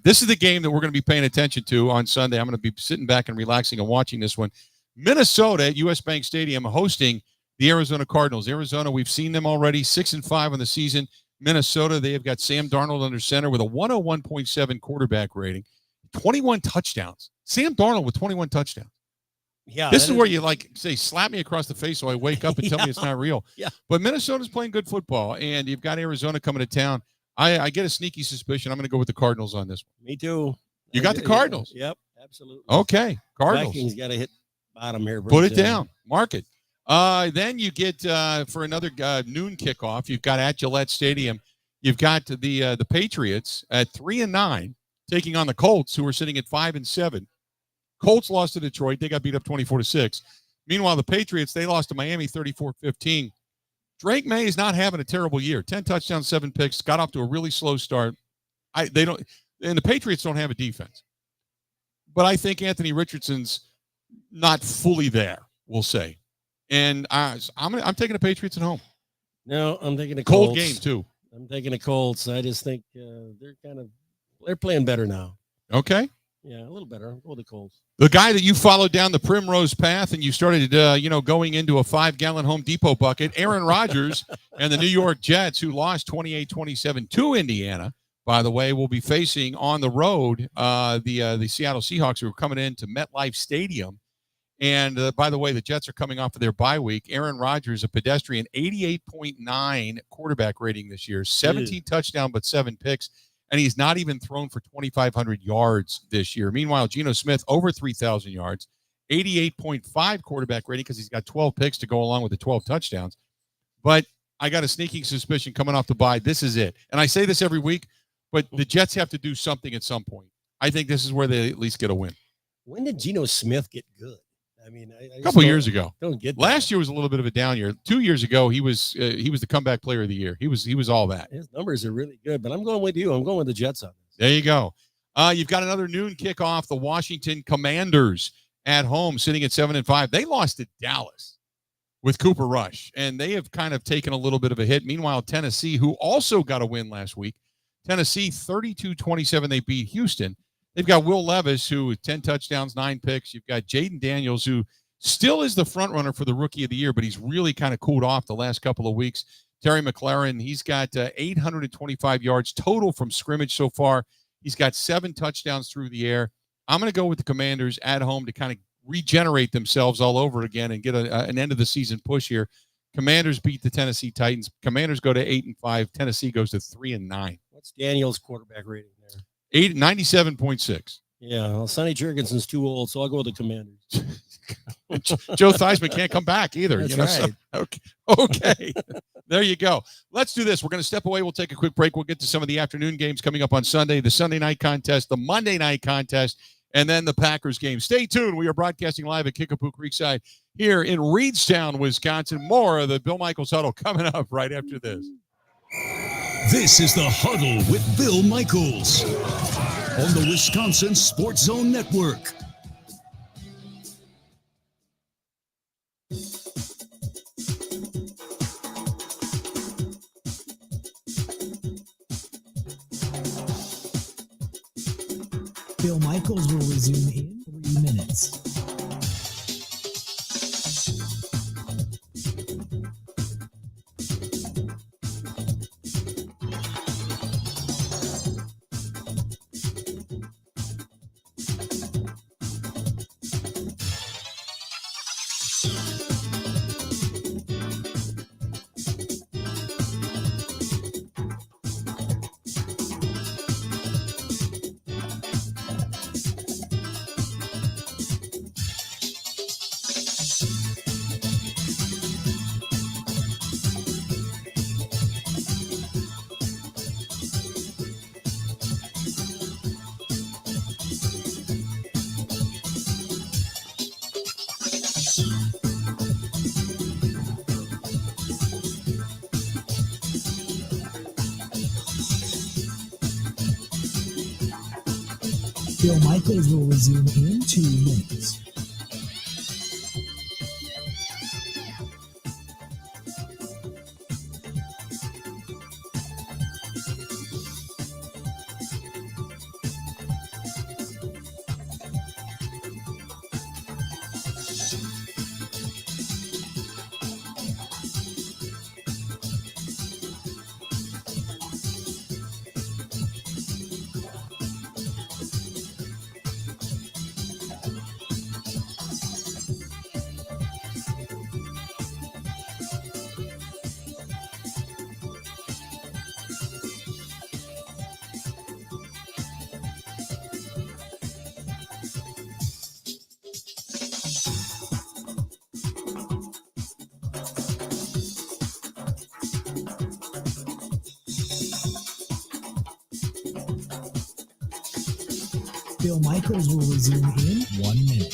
This is the game that we're going to be paying attention to on Sunday. I'm going to be sitting back and relaxing and watching this one. Minnesota at U.S. Bank Stadium hosting the Arizona Cardinals. Arizona, we've seen them already, 6-5 on the season. Minnesota, they have got Sam Darnold under center with a 101.7 quarterback rating, 21 touchdowns. Sam Darnold with 21 touchdowns. Yeah, this is where you say, slap me across the face so I wake up and tell me it's not real. Yeah. But Minnesota's playing good football, and you've got Arizona coming to town. I get a sneaky suspicion. I'm going to go with the Cardinals on this one. Me too. You got the Cardinals? Yep, absolutely. Okay, Cardinals. Vikings got to hit bottom here. Put it down. Mark it. Then you get, for another noon kickoff, you've got at Gillette Stadium, you've got the Patriots at 3-9 taking on the Colts, who are sitting at 5-7. Colts lost to Detroit. They got beat up 24-6. Meanwhile, the Patriots, they lost to Miami 34-15. Drake May is not having a terrible year. 10 touchdowns, 7 picks. Got off to a really slow start. The Patriots don't have a defense. But I think Anthony Richardson's not fully there, we'll say. And I'm taking the Patriots at home. No, I'm taking the Cold Colts. game too. I'm taking the Colts. I just think they're playing better now. Okay. Yeah, a little better. I'll go with the Colts. The guy that you followed down the primrose path and you started, going into a 5-gallon Home Depot bucket, Aaron Rodgers and the New York Jets, who lost 28-27 to Indiana, by the way, will be facing on the road the Seattle Seahawks, who are coming into MetLife Stadium. And by the way, the Jets are coming off of their bye week. Aaron Rodgers, a pedestrian, 88.9 quarterback rating this year, 17 touchdowns but 7 picks. And he's not even thrown for 2,500 yards this year. Meanwhile, Geno Smith, over 3,000 yards, 88.5 quarterback rating because he's got 12 picks to go along with the 12 touchdowns. But I got a sneaking suspicion coming off the bye. This is it. And I say this every week, but the Jets have to do something at some point. I think this is where they at least get a win. When did Geno Smith get good? I mean, A couple years ago. Don't get that. Last year was a little bit of a down year. 2 years ago, he was the comeback player of the year. He was all that. His numbers are really good, but I'm going with you. I'm going with the Jets on this. There you go. You've got another noon kickoff. The Washington Commanders at home, sitting at 7-5. They lost to Dallas with Cooper Rush, and they have kind of taken a little bit of a hit. Meanwhile, Tennessee, who also got a win last week, Tennessee 32-27. They beat Houston. They've got Will Levis, who with 10 touchdowns, 9 picks. You've got Jaden Daniels, who still is the front runner for the Rookie of the Year, but he's really kind of cooled off the last couple of weeks. Terry McLaurin, he's got 825 yards total from scrimmage so far. He's got 7 touchdowns through the air. I'm going to go with the Commanders at home to kind of regenerate themselves all over again and get an end of the season push here. Commanders beat the Tennessee Titans. Commanders go to 8-5. Tennessee goes to 3-9. What's Daniel's quarterback rating there? 97.6. Yeah, well, Sonny Jurgensen's too old, so I'll go with the Commanders. Joe Theismann can't come back either. That's right. So, okay. There you go. Let's do this. We're going to step away. We'll take a quick break. We'll get to some of the afternoon games coming up on Sunday, the Sunday night contest, the Monday night contest, and then the Packers game. Stay tuned. We are broadcasting live at Kickapoo Creekside here in Reedstown, Wisconsin. More of the Bill Michaels Huddle coming up right after this. This is the Huddle with Bill Michaels on the Wisconsin Sports Zone Network. Bill Michaels will resume in 3 minutes. Bill Michaels will resume in 2 minutes. Bill Michaels will resume in 1 minute.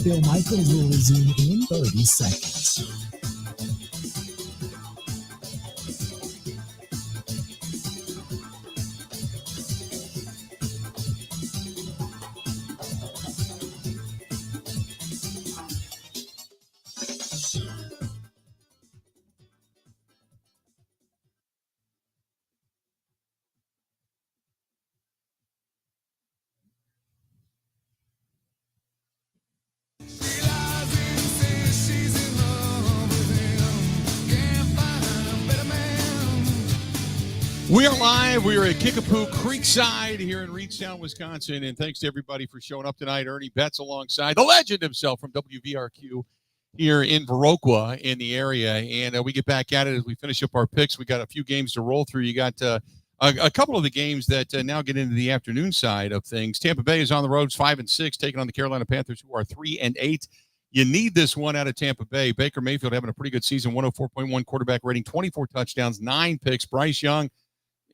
Bill Michaels will resume in 30 seconds. We are live. We are at Kickapoo Creekside here in Reedstown, Wisconsin. And thanks to everybody for showing up tonight. Ernie Betts alongside the legend himself from WVRQ here in Viroqua in the area. And we get back at it as we finish up our picks. We got a few games to roll through. You got a couple of the games that now get into the afternoon side of things. Tampa Bay is on the road, 5-6, taking on the Carolina Panthers, who are 3-8. You need this one out of Tampa Bay. Baker Mayfield having a pretty good season, 104.1 quarterback rating, 24 touchdowns, 9 picks. Bryce Young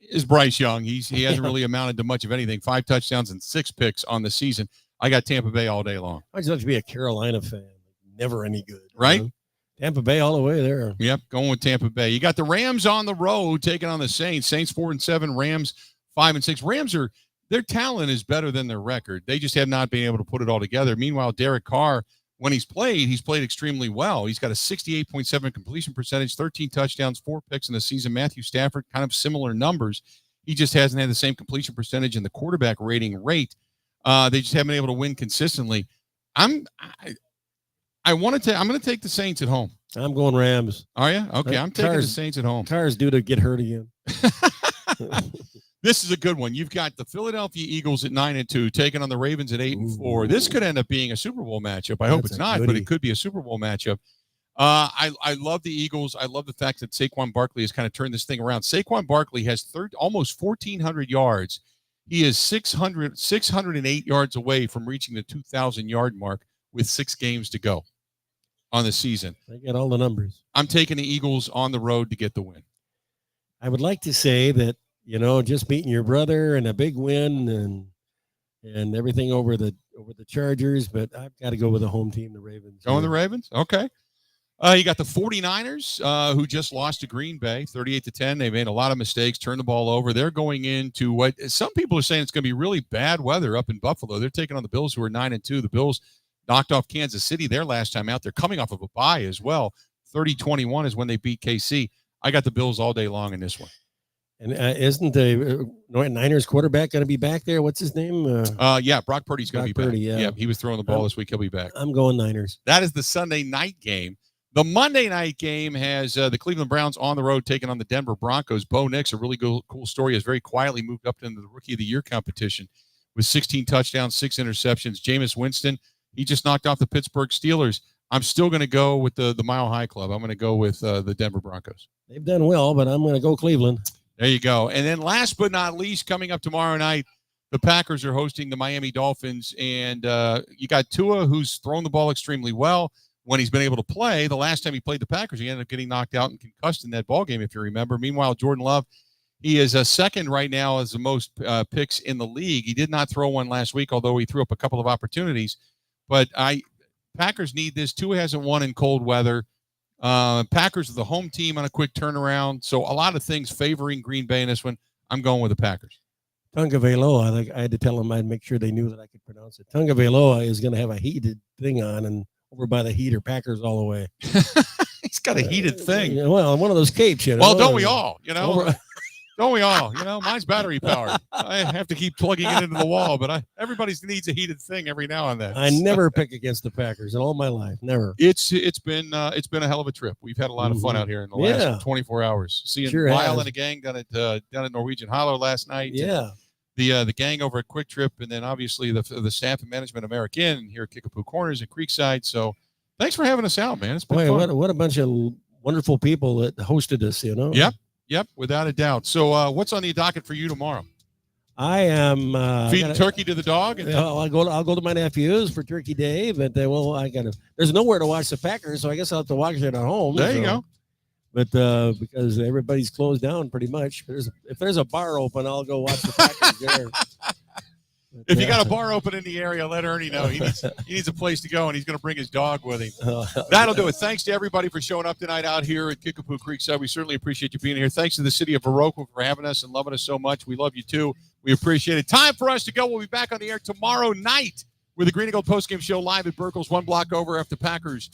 is Bryce Young. He hasn't really amounted to much of anything. 5 touchdowns and 6 picks on the season. I got Tampa Bay all day long. I'd love to be a Carolina fan. Never any good. Right? You know? Tampa Bay all the way there. Yep, going with Tampa Bay. You got the Rams on the road taking on the Saints. Saints 4-7, Rams 5-6. Rams their talent is better than their record. They just have not been able to put it all together. Meanwhile, Derek Carr, when he's played extremely well. He's got a 68.7 completion percentage, 13 touchdowns, 4 picks in the season. Matthew Stafford, kind of similar numbers. He just hasn't had the same completion percentage and the quarterback rating rate. They just haven't been able to win consistently. I'm going to take the Saints at home. I'm going Rams. Are you? Okay, I'm taking the Saints at home. Carr's due to get hurt again. This is a good one. You've got the Philadelphia Eagles at 9-2, taking on the Ravens at 8-4. This could end up being a Super Bowl matchup. I hope it's not, but it could be a Super Bowl matchup. I love the Eagles. I love the fact that Saquon Barkley has kind of turned this thing around. Saquon Barkley has almost 1,400 yards. He is 608 yards away from reaching the 2,000-yard mark with 6 games to go on the season. I get all the numbers. I'm taking the Eagles on the road to get the win. I would like to say that, just beating your brother and a big win and everything over the Chargers, but I've got to go with the home team, the Ravens. Going the Ravens? Okay. You got the 49ers, who just lost to Green Bay, 38-10. They made a lot of mistakes, turned the ball over. They're going into what some people are saying it's going to be really bad weather up in Buffalo. They're taking on the Bills, who are 9-2. The Bills knocked off Kansas City their last time out. They're coming off of a bye as well. 30-21 is when they beat KC. I got the Bills all day long in this one. And isn't the Niners quarterback going to be back there? What's his name? Yeah, Brock Purdy's going to be back. Yeah, he was throwing the ball this week. He'll be back. I'm going Niners. That is the Sunday night game. The Monday night game has the Cleveland Browns on the road taking on the Denver Broncos. Bo Nix, a really cool story, has very quietly moved up into the Rookie of the Year competition with 16 touchdowns, 6 interceptions. Jameis Winston, he just knocked off the Pittsburgh Steelers. I'm still going to go with the Mile High Club. I'm going to go with the Denver Broncos. They've done well, but I'm going to go Cleveland. There you go. And then last but not least, coming up tomorrow night, the Packers are hosting the Miami Dolphins, and you got Tua, who's thrown the ball extremely well when he's been able to play. The last time he played the Packers, he ended up getting knocked out and concussed in that ball game, if you remember. Meanwhile, Jordan Love, he is second right now as the most picks in the league. He did not throw one last week, although he threw up a couple of opportunities. But Packers need this. Tua hasn't won in cold weather. Packers are the home team on a quick turnaround. So a lot of things favoring Green Bay in this one. I'm going with the Packers. Tagovailoa, I had to tell them I'd make sure they knew that I could pronounce it. Tagovailoa is going to have a heated thing on, and over by the heater, Packers all the way. He's got a heated thing. Yeah, well, one of those capes, you know. Well, don't we all? Don't we all? Mine's battery powered. I have to keep plugging it into the wall, but everybody needs a heated thing every now and then. I never pick against the Packers in all my life. Never. It's been a hell of a trip. We've had a lot of fun out here in the last 24 hours. Seeing Lyle and a gang down at Norwegian Hollow last night. Yeah. The gang over at Quick Trip, and then obviously the staff and management of American here at Kickapoo Corners and Creekside. So thanks for having us out, man. It's been fun. What a bunch of wonderful people that hosted us, you know. Yep, without a doubt. So what's on the docket for you tomorrow? I am feeding turkey to the dog. And I'll go to my nephew's for Turkey Day, but there's nowhere to watch the Packers, so I guess I'll have to watch it at home. There you go. But because everybody's closed down pretty much, if there's a bar open, I'll go watch the Packers there. But, if you got a bar open in the area, let Ernie know. He needs a place to go, and he's going to bring his dog with him. That'll do it. Thanks to everybody for showing up tonight out here at Kickapoo Creekside. We certainly appreciate you being here. Thanks to the city of Viroqua for having us and loving us so much. We love you, too. We appreciate it. Time for us to go. We'll be back on the air tomorrow night with the Green and Gold postgame show live at Burkle's, one block over after Packers